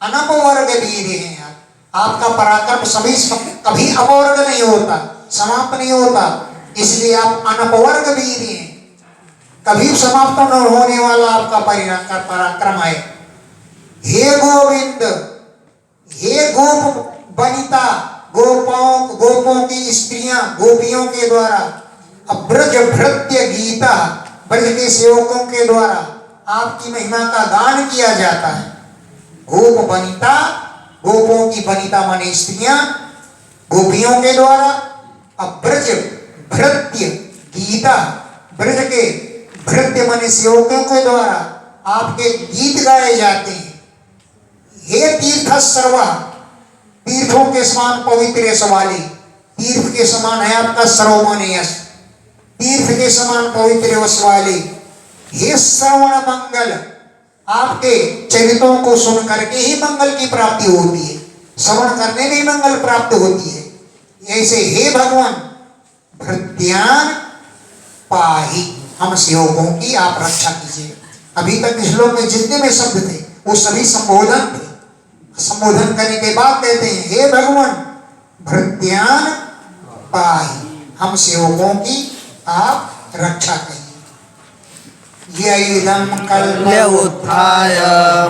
अनपवर्ग वीर्य हैं आप, आपका पराक्रम कभी अपवर्ग नहीं होता, समाप्त नहीं होता, इसलिए आप अनपवर्ग वीर्य हैं, कभी समाप्त न होने वाला आपका पराक्रम है। हे गोविंद, हे गोप वनिता, गोपों की स्त्रियां, गोपियों के द्वारा, ब्रज भृत्य गीता, ब्रज के सेवकों के द्वारा आपकी महिमा का गान किया जाता है। गोप वनिता, गोपों की वनिता माने स्त्रियां, गोपियों के द्वारा, ब्रज भृत्य गीता, ब्रज के भृत्य माने सेवकों के द्वारा आपके गीत गाए जाते हैं। हे तीर्थ सर्वा, तीर्थों के समान पवित्र यश वाले, तीर्थ के समान है आपका सर्व माने यश, तीर्थ के समान पवित्र यश वाले। हे श्रवण मंगल, आपके चरित्रों को सुन करके ही मंगल की प्राप्ति होती है, श्रवण करने में मंगल प्राप्त होती है। ऐसे हे भगवान भृत्यान पाहि, हम सेवकों की आप रक्षा कीजिए। अभी तक इस श्लोक में जितने में शब्द थे वो सभी संबोधन थे। संबोधन करने के बाद कहते हैं हे भगवान भृत्यान पाहि, हम सेवकों की आप रक्षा करिए। यदं उत्थाय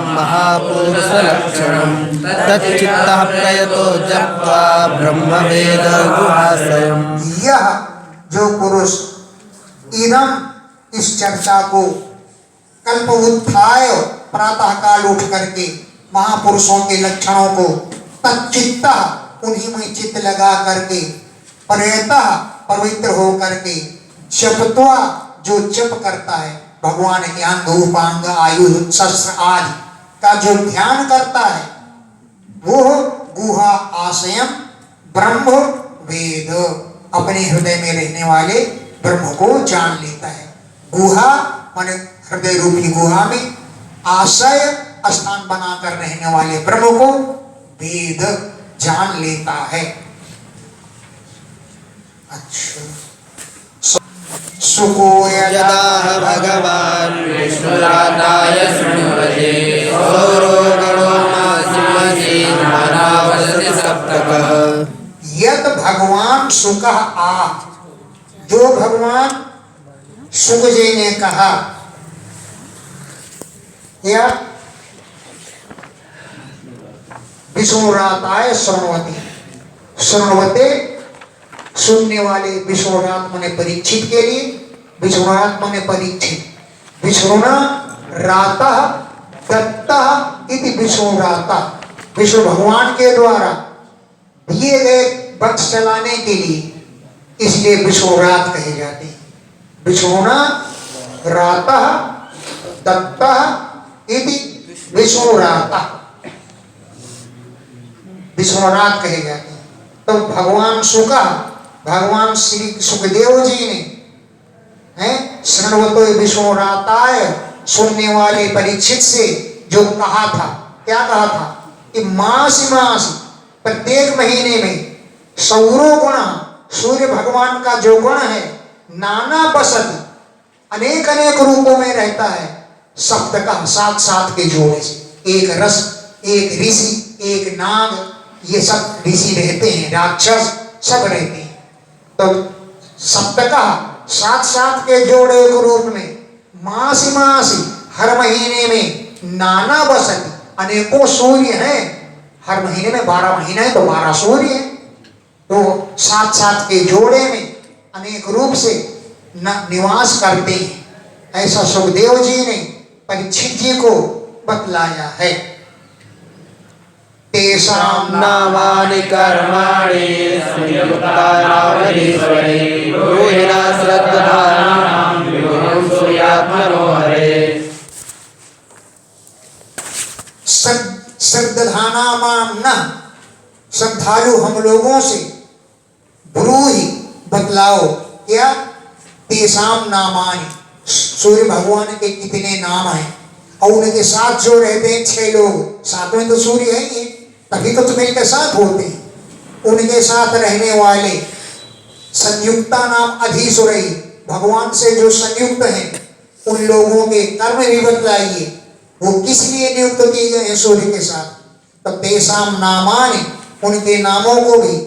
महापुरुष लक्षणं तच्चित्तः प्रयतो जप्त्वा ब्रह्मवेद गुहाशयम्। यह जो पुरुष इदम, इस चर्चा को, कल्प उत्थाय, प्रातः काल उठ करके महापुरुषों के लक्षणों को, तच्चित्ता, उन्हीं में चित्त लगा करके, प्रयतः, पवित्र हो करके, जपत्वा, जो जप करता है, भगवान के अंग उपांग आयु शस्त्र आदि का जो ध्यान करता है, वो गुहा आशयम ब्रह्म वेद, अपने हृदय में रहने वाले ब्रह्म को जान लेता है। गुहा माने हृदय रूपी गुहा में आशय स्थान बनाकर रहने वाले ब्रह्म को वेद जान लेता है। अच्छा, सुको यदा भगवान् विष्णुरादाय शृण्वते सौरो गणो मासी नानावसति सप्तकः। यत भगवान सुकः आ, जो भगवान सुक जी ने कहा, या विष्णुराताय शृण्वते, शृण्वते सुनने वाले, विष्णुरात्मा ने परीक्षित के लिए, विष्णुरात्मा ने परीक्षित, विष्णुना राता दत्ता इति विष्णुराता, विष्णु भगवान के द्वारा दिए गए वक्ष चलाने के लिए इसलिए विश्वरात कहे जाते हैं। विश्वना राता दत्ता इति विश्वराता, विश्वनाथ कहे जाते हैं। तो भगवान सुका, भगवान श्री सुखदेव जी ने शृण्वतो विश्वराताय, सुनने वाले परीक्षित से जो कहा था, क्या कहा था कि मासी मासी, प्रत्येक महीने में सौरो गुण, सूर्य भगवान का जो गुण है, नाना बसत, अनेक अनेक रूपों में रहता है, सप्त का सात सात के जोड़े से, एक रस, एक ऋषि, एक नाग, ये सब ऋषि रहते हैं, राक्षस सब रहते हैं। तो सप्त का सात सात के जोड़े के रूप में मासी मासी, हर महीने में नाना बसती, अनेकों सूर्य हैं। हर महीने में 12 महीने हैं तो 12 सूर्य हैं। तो सात सात के जोड़े में अनेक रूप से निवास करते हैं। ऐसा सुखदेव जी ने परीक्षित जी को बतलाया है। तेषां नामानि कर्माणि संयुक्तानामधीश्वरे रोहिणा श्रद्धानां विभुं सूर्यात्मनो हरे। श्रद्धानामां न, श्रद्धालु हम लोगों से, ब्रूहि बतलाओ, क्या? तेषां नामानि, सूर्य भगवान के कितने नाम हैं, और उनके साथ जो रहते हैं 6 लोग, साथ में तो सूर्य है ही, तभी तो मिलकर साथ होते हैं। उनके साथ रहने वाले संयुक्ता नाम अधीश्वरी, भगवान से जो संयुक्त हैं, उन लोगों के कर्म भी बतलाइए, वो किस लिए नियुक्त किए गए हैं सूर्य के साथ। तो तेषां नामानि, उनके नामों को भी,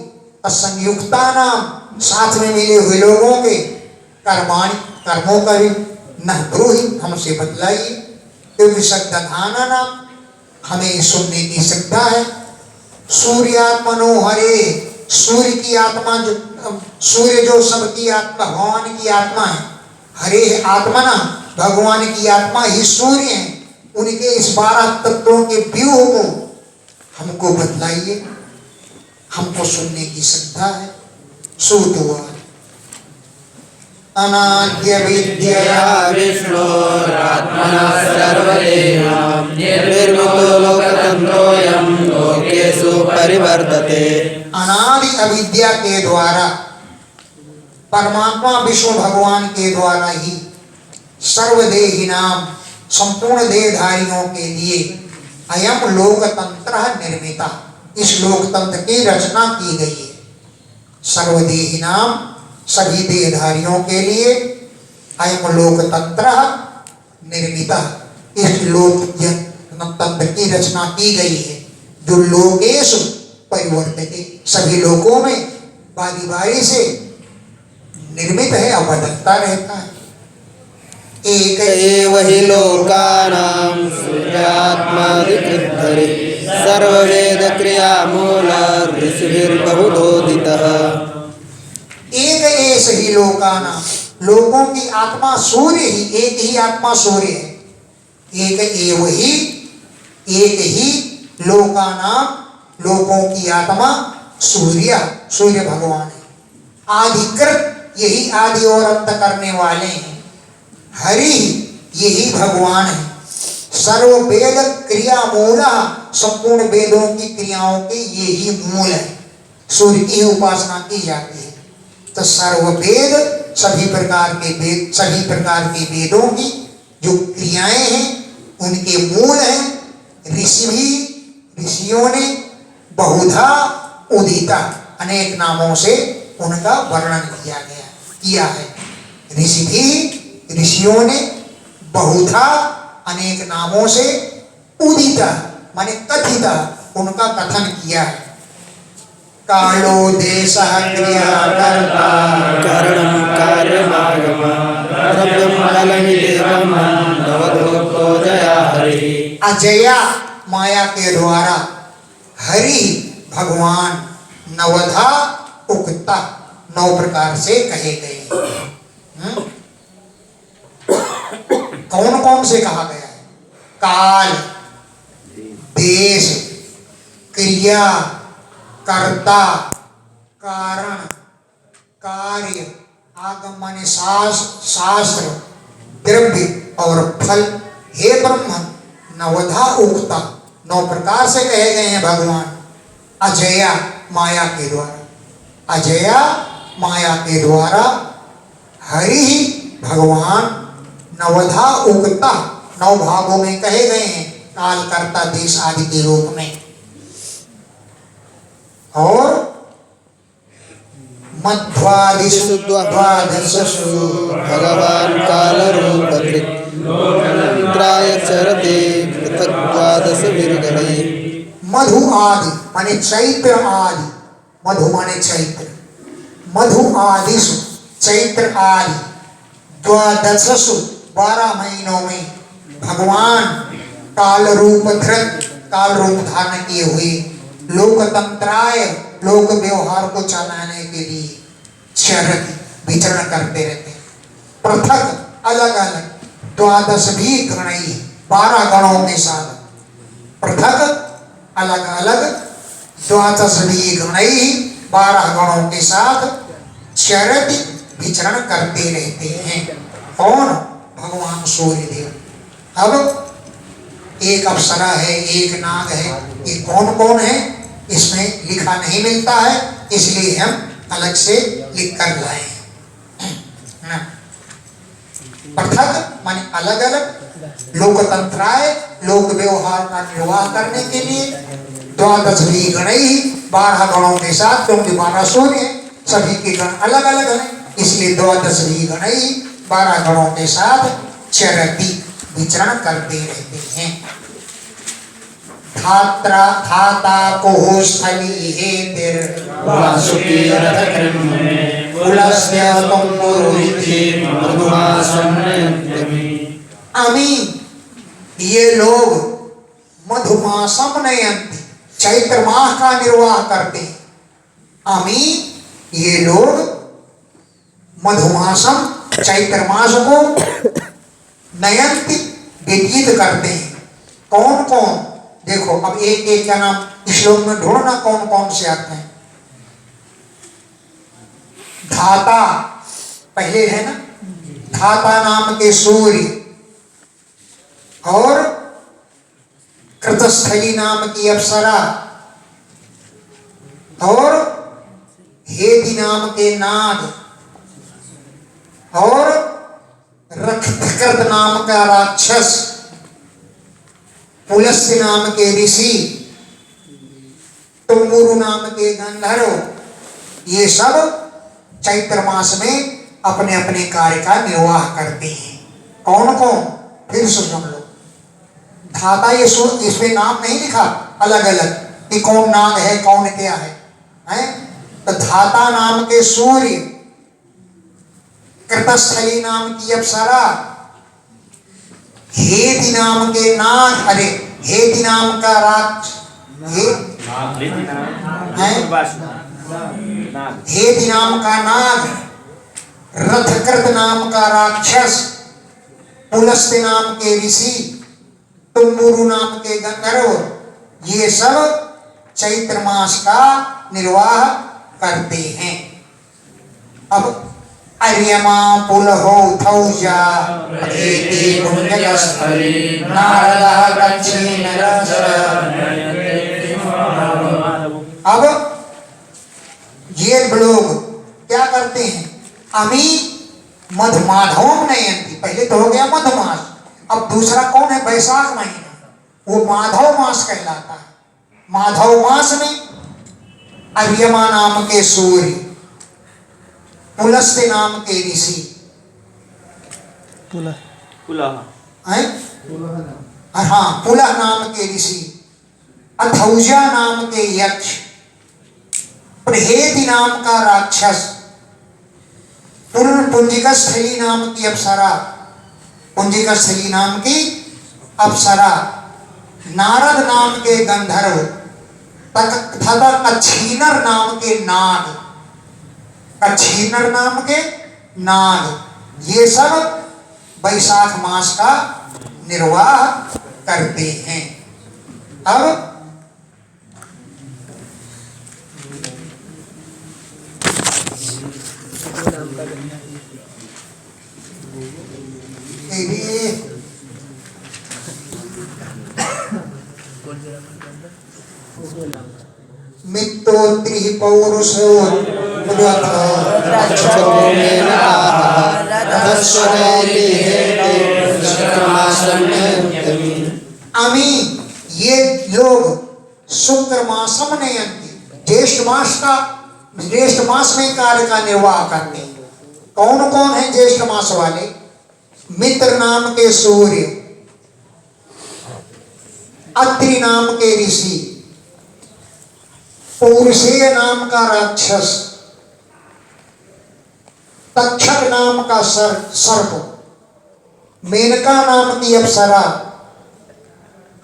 असंयुक्ता नाम, साथ में मिले हुए लोगों के कर्माणि, कर्मों का भी न ब्रूहि, हमसे बतलाइए, क्योंकि श्रद्धाना नाम, हमें सुनने की श्रद्धा है। सूर्यात्मनो हरे, सूर्य की आत्मा जो, सूर्य जो सबकी आत्मा, भगवान की आत्मा है, हरे आत्मना, भगवान की आत्मा ही सूर्य है। उनके इस 12 तत्वों के व्यूह को हमको बतलाइए, हमको सुनने की श्रद्धा है। सूत हुआ अनाद्य विद्यया विष्णोरात्मना सर्वदेहां निर्मितो लोकतन्त्रोऽयं लोकेषु परिवर्तते। अनादि अविद्या के द्वारा, परमात्मा विष्णु भगवान के द्वारा ही सर्वदेही नाम, संपूर्ण देहधारियों के लिए अयम लोकतंत्र निर्मिता, इस लोकतंत्र की रचना की गई है। सर्वदेही नाम, सभी देहधारियों के लिए अयम लोकतंत्र निर्मिता, इस लोकतंत्र की रचना की गई है, जो लोकेषु परिवर्तित, सभी लोकों में बारी बारी से निर्मित है और बदलता रहता है। एक एव हि लोकानां सूर्यात्मादिकृद्धरे सर्ववेद क्रियामूल ऋषिभिर्बहुधोदितः। एक एष ही लोकाना, लोगों की आत्मा सूर्य ही, एक ही आत्मा सूर्य है। एक एव ही, एक ही लोकाना, लोगों की आत्मा सूर्य, सूर्य भगवान है। आधिकृत, यही आदि और अंत करने वाले हैं। हरि, यही भगवान है। सर्व वेद क्रिया मूल, संपूर्ण वेदों की क्रियाओं के यही मूल है। सूर्य की उपासना की जाती है। तो सर्व वेद, सभी प्रकार के वेद, सभी प्रकार के वेदों की जो क्रियाएं हैं, उनके मूल हैं। ऋषि भी, ऋषियों ने बहुधा उदिता, अनेक नामों से उनका वर्णन किया है। ऋषि भी, ऋषियों ने बहुधा, अनेक नामों से, उदिता माने कथिता, उनका कथन किया है। कालो देशः क्रियाकर्ता कारणं कार्यमागमः द्रव्यं फलमिदेवं नवधोक्तो जया हरि। अजया, माया के द्वारा, हरि भगवान, नवधा उक्ता, 9 प्रकार से कहे गए। कौन कौन से कहा गया है? काल, देश, क्रिया, कर्ता, कारण, कार्य, आगम माने शास्त्र, द्रव्य और फल। हे ब्रह्मन, नवधा उक्ता, 9 प्रकार से कहे गए हैं भगवान अजया माया के द्वारा। अजया माया के द्वारा हरि ही भगवान नवधा उक्ता, 9 भागों में कहे गए हैं, काल, कर्ता, देश आदि के रूप में। और मध्वादिषु द्वादशसु भगवान कालरूपकृत् लोकतन्त्राय चरते पृथक् द्वादश विर्गणैः। मधु आदि माने चैत्र आदि, मधु माने चैत्र, मधु आदिषु चैत्र आदि, द्वादशसु 12 महीनों में भगवान काल रूप धृत, काल रूप धारण किए हुए, लोकतंत्राय, लोक व्यवहार को चलाने के लिए चरति विचरण करते रहते हैं। पृथक अलग अलग, द्वादश भी गणई, 12 गणों के साथ, पृथक अलग अलग, द्वादश भी गणई, 12 गणों के साथ चरति विचरण करते रहते हैं। कौन? भगवान सूर्यदेव। अब एक अप्सरा है, एक नाग है, ये कौन कौन है इसमें लिखा नहीं मिलता है, इसलिए हम अलग से लिख कर लाए हैं। पृथक माने अलग अलग, लोकतंत्राय, लोक व्यवहार का निर्वाह करने के लिए, द्वादश भी गणई, 12 गणों के साथ, क्योंकि 12 सूर्य है, सभी के गण अलग अलग हैं, इसलिए द्वादश भी गणई, 12 गणों के साथ चरति विचरण करते रहते हैं। धाता को स्थली हेतिर वासुकी रथकृन्मे कुलस्य तुंगुरुति मधुमासं नयन्त्यमि। अमी, ये लोग मधुमासम नयन्ति, चैत्र माह का निर्वाह करते हैं। अमी, ये लोग मधुमासम, चैत्र मास को नयन्ति, व्यतीत करते हैं। कौन कौन? देखो अब एक एक का नाम श्लोक में ढूंढना कौन कौन से आते हैं। धाता पहले है ना, धाता नाम के सूर्य, और कृतस्थली नाम की अप्सरा, और हेति नाम के नाग, और रक्षकृत नाम का राक्षस, पुलस्त्य नाम के ऋषि, तुम्बुरु नाम के गंधर्व, ये सब चैत्र मास में अपने अपने कार्य का निर्वाह करते हैं। कौन कौन? फिर सुन लो। धाता, ये इसमें नाम नहीं लिखा अलग अलग कि कौन नाग है, कौन क्या है, हैं? तो धाता नाम के सूर्य, कृतस्थली नाम की अप्सरा, हेति नाम के नाग, अरे हेति नाम का राक्षस, हेति नाम का नाग, रथकृत नाम का राक्षस, पुलस्त्य नाम के ऋषि, तुम्बुरु नाम के गंधर्व, ये सब चैत्र मास का निर्वाह करते हैं। अब अर्यमा पुलहो थौजा एति पुण्यस्थली नारदः गच्छेन अब ये लोग क्या करते हैं? अमी मधुमाधवम नयन्ति, पहले तो हो गया मधुमास, अब दूसरा कौन है? वैशाख महीना, वो माधव मास कहलाता है। माधव मास में अर्यमा नाम के सूर्य, पुलस्त्य नाम के ऋषि, हाँ पुलह नाम के ऋषि, अथौजा नाम के यक्ष, प्रहेति नाम का राक्षस, पुंजिकस्थली नाम की अप्सरा, पुंजिकस्थली नाम की अप्सरा, नारद नाम के गंधर्व, तथा अच्छीनर नाम के नाग, अच्छीनर नाम के नाग, ये सब वैशाख मास का निर्वाह करते हैं। अब रे मित्रोत्रि पौरुषो अमी ये लोग शुक्र मासम नयंती ज्येष्ठ मास में कार्य का निर्वाह करते हैं। कौन कौन है ज्येष्ठ मास वाले? मित्र नाम के सूर्य, अत्रि नाम के ऋषि, पौरुषेय नाम का राक्षस, तक्षक नाम का सर्प, मेनका नाम की अप्सरा,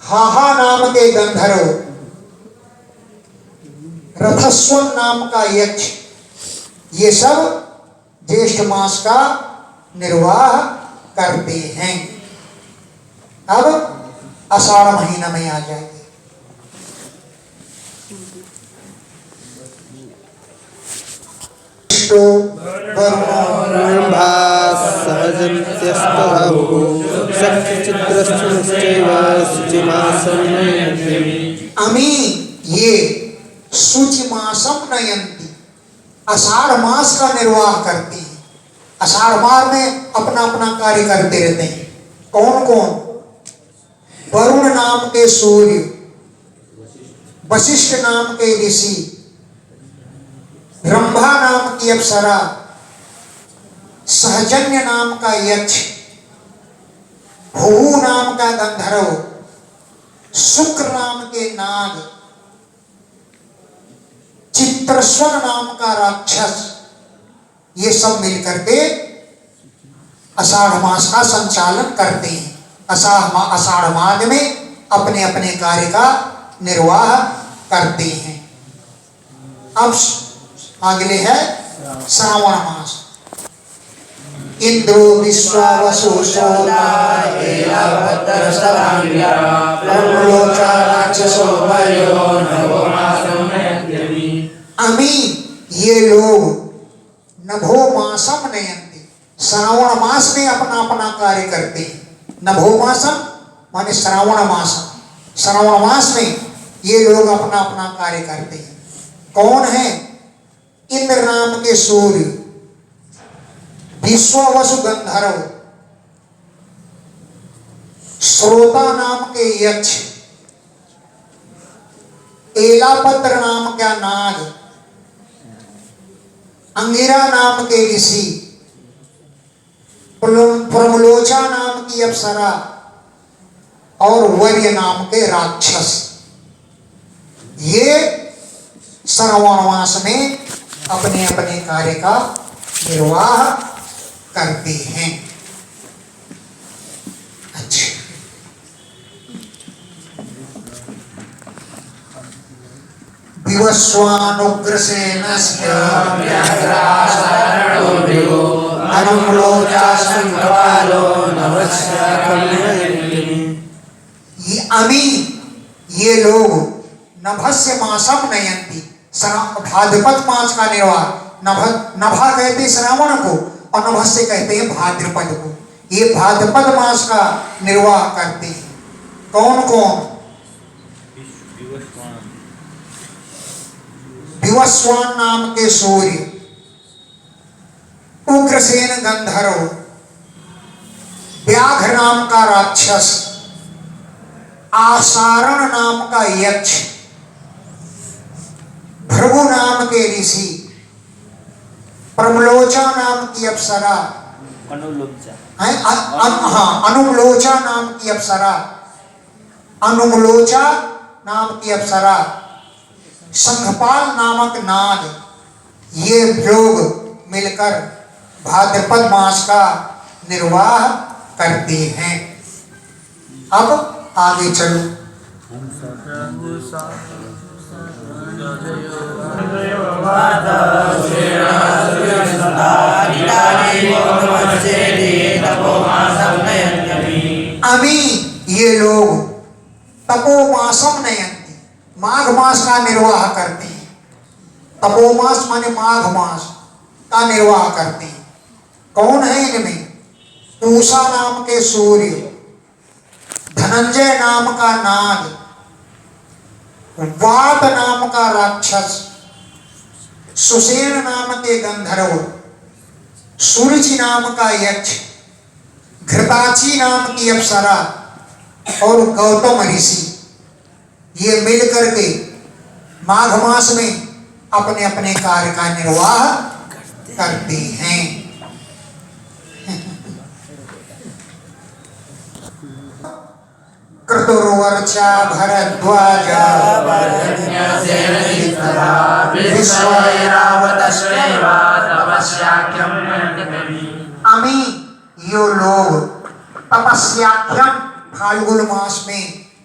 हाहा नाम के गंधर्व, रथस्वन नाम का यक्ष, ये सब ज्येष्ठ मास का निर्वाह करते हैं। अब आषाढ़ महीना में आ जाएंगे। अमी ये शुचि मासम नयंती, आषाढ़ मास का निर्वाह करती है। आषाढ़ मास में अपना अपना कार्य करते रहते हैं। कौन कौन? वरुण नाम के सूर्य, वशिष्ठ नाम के ऋषि, रंभा नाम की अप्सरा, सहजन्य नाम का यक्ष, भूहू नाम का गंधर्व, शुक्र नाम के नाग, चित्रस्वन नाम का राक्षस, ये सब मिलकर के आषाढ़ मास का संचालन करते हैं। आषाढ़ मास में अपने अपने कार्य का निर्वाह करते हैं। अब अगले है श्रावण मास। इंद्रो विश्वावसु अमी ये लोग नभो मासम नयंती, श्रावण मास में अपना अपना कार्य करते हैं। नभो मासम माने श्रावण मासम, श्रावण मास में ये लोग अपना अपना कार्य करते हैं। कौन है? इंद्र नाम के सूर्य, विश्वावसु गंधर्व, श्रोता नाम के यक्ष, एलापत्र नाम का नाग, अंगिरा नाम के ऋषि, प्रमलोचा नाम की अप्सरा और वर्य नाम के राक्षस। ये श्रावण मास में अपने अपने कार्य का निर्वाह करते हैं। अच्छा, विवस्वानुग्रसेनस्य अमी ये लोग नभस्य मासम नयंती, भाद्रपद मास का निर्वाह। नभा कहते श्रावण को और नभस्य कहते हैं भाद्रपद को। ये भाद्रपद मास का निर्वाह करते हैं। कौन कौन? विवस्वान नाम के सूर्य, उग्रसेन गंधर्व, व्याघ्र नाम का राक्षस, आसारण नाम का यक्ष, भृगु नाम के ऋषि, प्रमलोचा नाम की अप्सरा, अनुमलोचा नाम की अप्सरा, अनुमलोचा नाम की अप्सरा, संघपाल नामक नाग, ये लोग मिलकर भाद्रपद मास का निर्वाह करते हैं। अब आगे चलो। अमी ये लोग तपोमासम नयंती, माघ मास का निर्वाह करते हैं। तपोमास माने माघ मास का निर्वाह करते हैं। कौन है इनमें? पूषा नाम के सूर्य, धनंजय नाम का नाग, वात नाम का राक्षस, सुसेन नाम के गंधर्व, सूर्य नाम का यक्ष, घृताची नाम की अप्सरा और गौतम ऋषि, ये मिलकर के माघ मास में अपने अपने कार्य का निर्वाह करते हैं। क्रतुर्वर्चा भरद्वाज अमी यो लोग तपस्याख्यम फाल्गुन मास में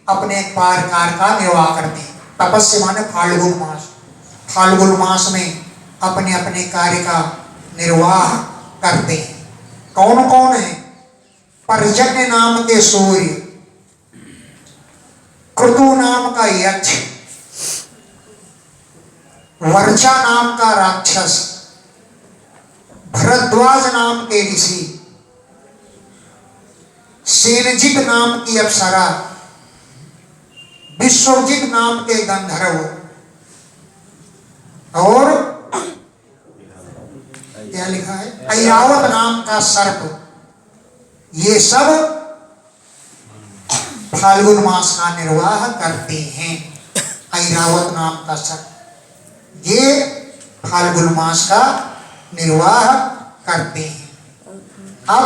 अपने कार्य का निर्वाह करते हैं। तपस्या माने फाल्गुन मास, फाल्गुन मास में अपने अपने कार्य का निर्वाह करते हैं। कौन कौन है? पर्जन्य नाम के सूर्य, क्रतु नाम का यक्ष, वर्चा नाम का राक्षस, भरद्वाज नाम के ऋषि, सेनजित नाम की अप्सरा, विश्वजित नाम के गंधर्व और क्या लिखा है? ऐरावत नाम का सर्प। ये सब फाल्गुन मास का निर्वाह करते हैं। ऐरावत नाम का सर्प ये फाल्गुन मास का निर्वाह करते हैं। अब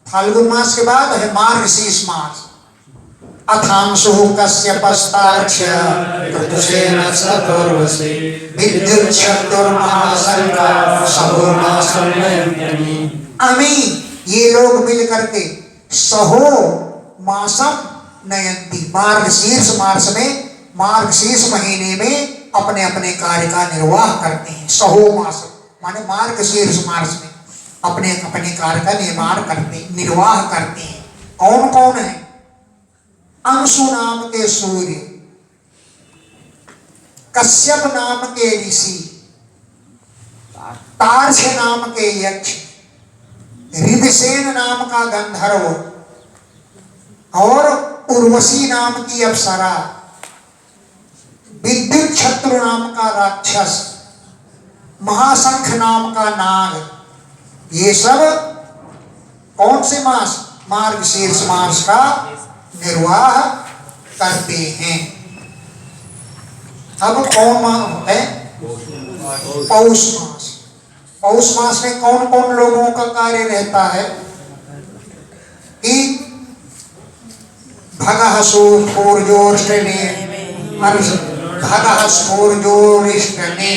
फाल्गुन मास के बाद है मार्गशीर्ष मास। अथांशु कश्यपस्ताक्ष ऋतुसेन सतुर्वशी विद्युत चतुर्महाशंका सहोमासं नयन्ति। अमी ये लोग मिल करके सहो मासम नयन्ति, मार्गशीर्ष मास में, मार्गशीर्ष महीने में अपने अपने कार्य का निर्वाह करते हैं। सहो मास माने मार्गशीर्ष मास में अपने अपने कार्य का निर्वाह करते हैं। कौन कौन है? अंशु नाम के सूर्य, कश्यप नाम के ऋषि, तार्क्ष नाम के यक्ष, हृदसेन नाम का गंधर्व और उर्वशी नाम की अप्सरा, विद्युत छत्रु नाम का राक्षस, महाशंख नाम का नाग। ये सब कौन से मास? मार्गशीर्ष मास का निर्वाह करते हैं। अब कौन मास है? पौष मास। पौष मास में कौन कौन लोगों का कार्य रहता है कि भगः सूर्योष्टने भगः सूर्योष्टने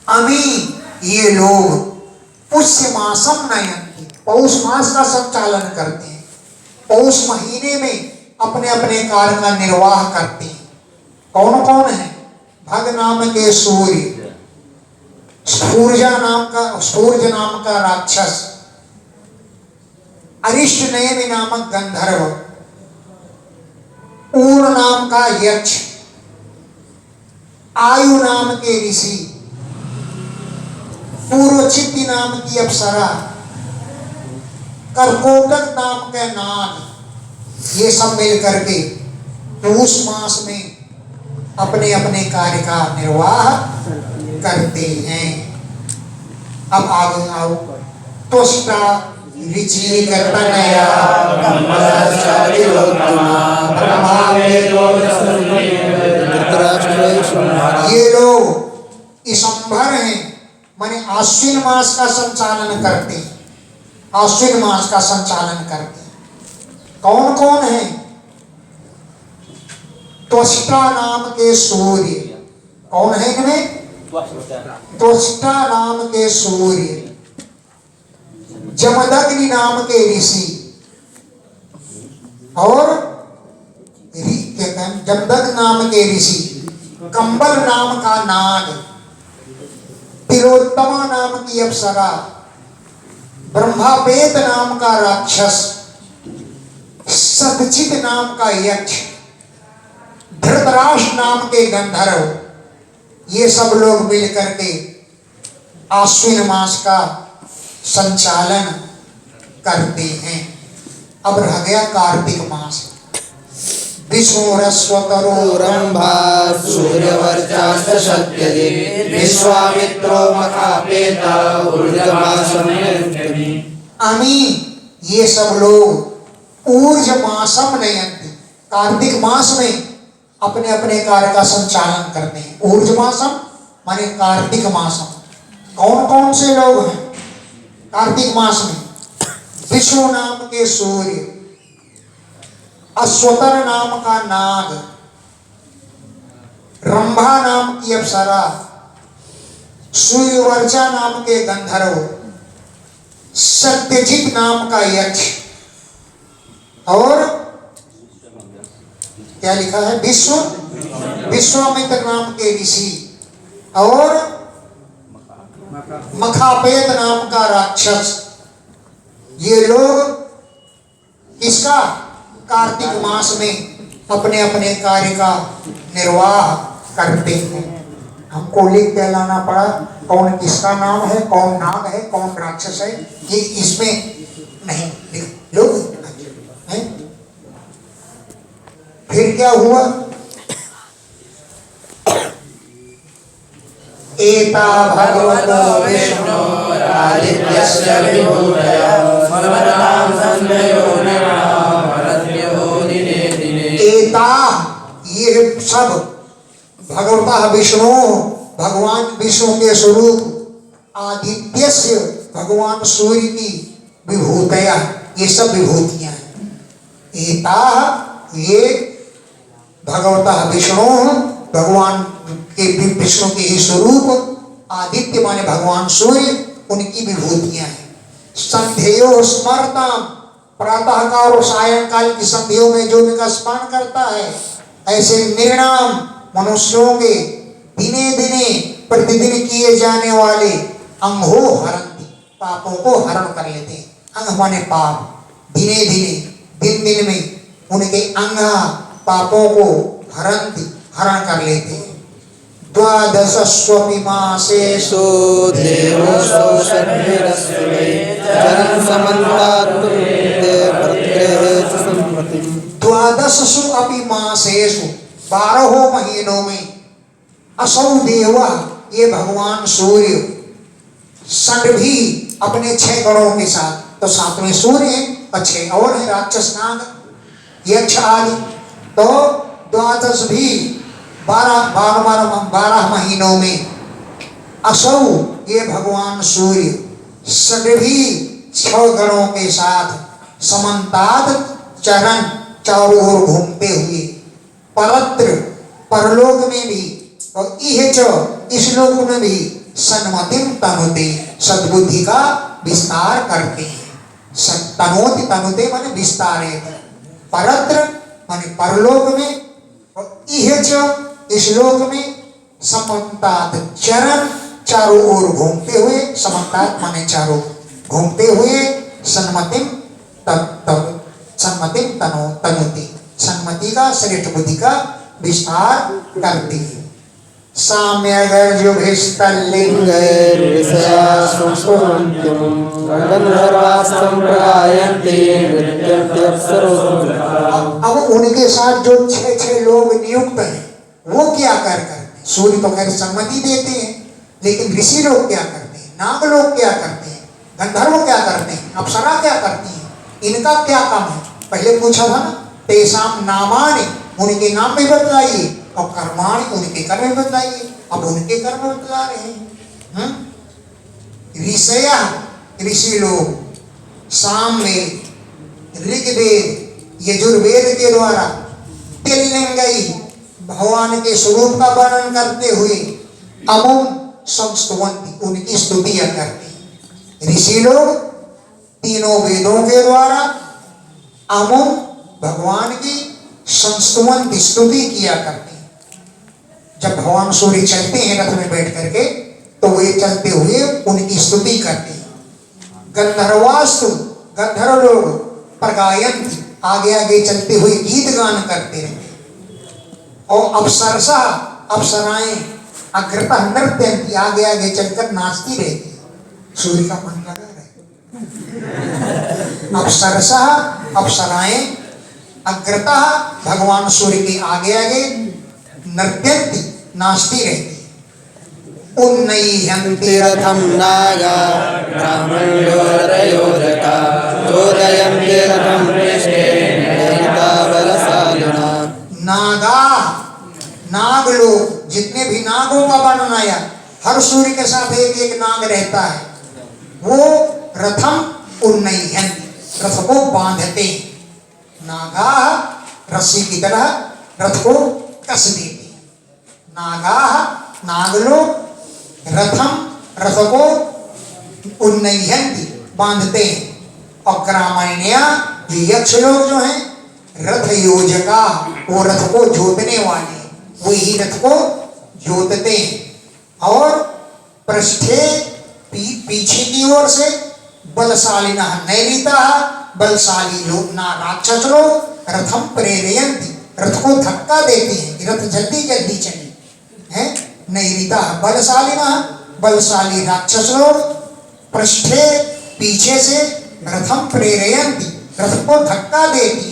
अमी ये लोग पुष्य मासम नयन्ति, पौष मास का संचालन करते हैं। पौष महीने में अपने अपने कार्य का निर्वाह करते हैं। कौन कौन है? भग नाम के सूर्य, सूर्य नाम का राक्षस, अरिष्ट नयन नामक गंधर्व, ऊर नाम का यक्ष, आयु नाम के ऋषि, पूर्वचित्ती नाम की अप्सरा, कर्कोटक नाम के नाग। ये सब मिल करके पौष मास में अपने अपने कार्य का निर्वाह करते हैं। अब आगे आओ। त्वष्टा ऋचि कर्तनया ये लोग इसंभर हैं, माने आश्विन मास का संचालन करते हैं। आश्विन मास का संचालन करते हैं। कौन कौन है? त्वष्टा नाम के सूर्य। कौन है इनमें? त्वष्टा नाम के सूर्य, जमदग्नि नाम के ऋषि और जमदग्नि नाम के ऋषि, कंबल नाम का नाग, तिलोत्तमा नाम की अप्सरा, ब्रह्मापेत नाम का राक्षस, सतचित नाम का यक्ष, धृतराष्ट्र नाम के गंधर्व ये सब लोग मिल करके आश्विन मास का संचालन करते हैं। अब रह गया कार्तिक मास। विष्णुरस्वतरो रंभा सूर्यवर्चाश्च सत्यजित् विश्वामित्रो मखापेता ऊर्जमासं नयन्ति। अमी ये सब लोग ऊर्जमासम नयन्ति, कार्तिक मास में अपने अपने कार्य का संचालन करते हैं। ऊर्जमासम माने कार्तिक मासम। कौन कौन से लोग हैं कार्तिक मास में? विष्णु नाम के सूर्य, अश्वतर नाम का नाग, रंभा नाम की अप्सरा, सूर्यवर्चा नाम के गंधर्व, सत्यजित नाम का यक्ष, और क्या लिखा है? विश्वामित्र नाम के ऋषि, और मखापेत नाम का राक्षस। ये लोग किसका? कार्तिक मास में अपने अपने कार्य का निर्वाह करते हैं। हमको लिख के लाना पड़ा कौन किसका नाम है, कौन नाग है, कौन राक्षस है, ये इसमें नहीं लिख लोग हैं। फिर क्या हुआ? एता भगवतो विष्णु आदित्यस्य विभूतया सर्वदां संजयो नरः भरद्यो दिने दिने। एता ये सब भगवतः विष्णु, भगवान विष्णु के स्वरूप, आदित्यस्य भगवान सूर्य की विभूतया, ये सब विभूतियां हैं। एता ये भगवतः विष्णु, भगवान के विष्णु के ही स्वरूप, आदित्य माने भगवान सूर्य, उनकी विभूतियां हैं। संध्यो स्मरता, प्रातः काल और सायंकाल की संध्यों में जो उनका स्मरण करता है, ऐसे निर्णाम मनुष्यों के दिने दिने प्रतिदिन किए जाने वाले अंगो हरंती, पापों को हरण कर लेते हैं। अंग माने पाप, दिने दिने दिन दिन में उनके अंग पापों को हरण कर लेते हैं। द्वादशस्वपि मासेषु देवोऽसौ षड्भिरस्वे चरन् समन्तात्ते भर्त्रे च सम्मतिम्। द्वादशसु अपि मासेषु, 12 महीनों में, असौ देवा ये भगवान सूर्य, षड्भी अपने 6 गणों के साथ, तो 7वें सूर्य है और 6 और है राक्षस नाग यक्ष आदि, तो द्वादश भी 12 महीनों में। असौ ये भगवान सूर्य षड्भी 6 गणों के साथ, समन्ताद चरण चारों ओर घूमते हुए, परत्र परलोक में भी और इह च इस लोक में भी सन्मतिम तनुते सद्बुद्धि का विस्तार करते हैं। तनोति तनुते माने विस्तार है, परत्र माने परलोक में और इह च इस लोक में, समन्तात चरण चारों ओर घूमते हुए, समन्तात माने चारों घूमते हुए, सन्मतिम तनुति सन्मति का श्रेष्ठ बुद्धि का विस्तार करती है। अब उनके साथ जो 6 लोग नियुक्त हैं वो क्या करते हैं? सूर्य तो खैर सम्मति देते हैं, लेकिन ऋषि लोग क्या करते हैं, नाग लोग क्या करते हैं, गंधर्व क्या करते हैं, अप्सरा क्या करती हैं, इनका क्या काम है? पहले पूछा था ना, तेसाम नामानि, उनके नाम भी बतलाइए, और कर्माणि, उनके कर्म भी बतलाइए। अब उनके कर्म बतला रहे हैं। ऋषया ऋषि लोग साम में ऋग्वेद यजुर्वेद के द्वारा तिल्लिंगई भगवान के स्वरूप का वर्णन करते हुए अमुम संस्तुवंती, उनकी स्तुतियां करते हैं। ऋषि लोग तीनों वेदों के द्वारा अमुम भगवान की संस्तुवंती स्तुति किया करते हैं। जब भगवान सूर्य चलते हैं रथ में बैठ करके, तो वे चलते हुए उनकी स्तुति करते हैं। गंधर्वास्तु, गंधर्व लोग प्रगायंती, आगे आगे चलते हुए गीत गान करते रहते हैं। और अप्सरसा, अप्सराएं अग्रतः नृत्यंती, आगे आगे चलकर नाचती रहती है। सूर्य का मन लगा रहे। अप्सरसः, अप्सराएं अग्रतः भगवान सूर्य के आगे आगे नृत्यंती, नाचती रहती है। उन्नय्यन्ति रथम नागा ब्राह्मणोरयोजका चोदयन्ति रथम पृष्ठे ललिता बलशालिना। नागा, नाग लोग, जितने भी नागों का वर्णन आया, हर सूर्य के साथ एक एक नाग रहता है। वो रथम उन्नय्यन्ति, रथ को बांधते हैं। नागा रस्सी की तरह रथ को कस देते हैं। नागा, नाग लोग रथम, रथ को उन्नय्यन्ति, बांधते हैं। और ग्रामीण्या, ये यक्ष लोग जो हैं, रथ योजका, वो रथ को जोतने वाले, वही रथ को जोतते हैं। और पृष्ठे, पीछे की ओर से बलशालिना नैरिता, बलशाली लोग ना राक्षस लोग रथम प्रेरयन्ति, रथ को धक्का देते हैं कि रथ जल्दी जल्दी चले हैं। नैरिता बलशालिना, बलशाली राक्षस लोग पृष्ठे, पीछे से रथम प्रेरयन्ति, रथ को धक्का देती है।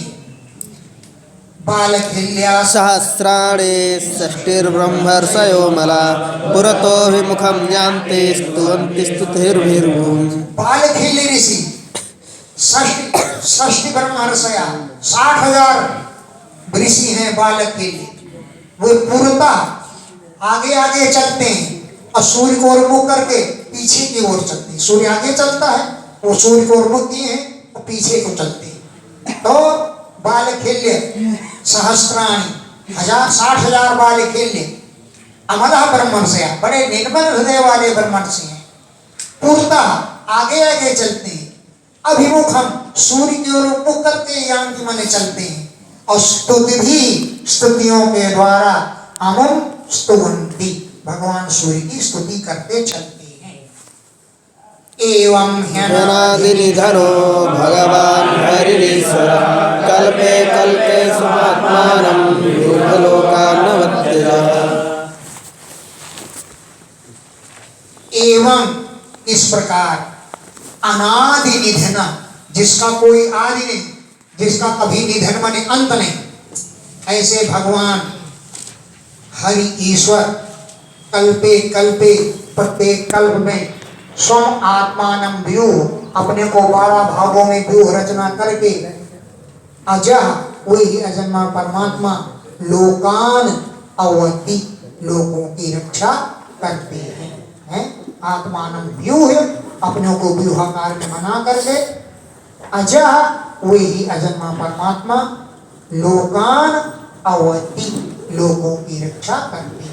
बालखिल्या सहस्राणि षष्टिर्ब्रह्मर्षयो मला पुरतो विमुखं यान्ति स्तुवन्ति स्तुतिर्भिर्भूम्। बालखिल्य ऋषि षष्टि ब्रह्मर्षया, 60,000 ऋषि हैं बालखिल्य। वो पुरता आगे आगे चलते हैं और सूर्य को उन्मुख करके पीछे की ओर चलते हैं। सूर्य आगे चलता है, वो सूर्य को उन्मुख किए हैं और पीछे को चलते हैं। तो बालखिल्य सहस्त्राणि, 60,000 बालखिल्य अमला ब्रह्मर्षया, बड़े निर्मल हृदय वाले ब्रह्मर्षि हैं। पूर्णतः आगे आगे चलते हैं। अभिमुखम, सूर्य की ओर मुख करके यान्ति माने चलते हैं। और स्तुति भी, स्तुतियों के द्वारा अमुम स्तुवन्ति, भगवान सूर्य की स्तुति करते चलते हैं। एवं ह्यनादिनिधनो भगवान् हरिरीश्वर कल्पे कल्पे स्वात्मानं लोकान्नवत्यः। एवं, इस प्रकार अनादि निधन, जिसका कोई आदि नहीं, जिसका कभी निधन माने अंत नहीं, ऐसे भगवान हरि ईश्वर कल्पे कल्पे, प्रत्येक कल्प में स्वम आत्मानं व्यूह, अपने को 12 भागों में व्यूह रचना करके अजह, वही अजन्मा परमात्मा लोकान अवति, लोगों की रक्षा करते हैं। आत्मानं व्यूह, अपने को व्यूहाकार में बना करके अजह, वही अजन्मा परमात्मा लोकान अवति, लोगों की रक्षा करते हैं।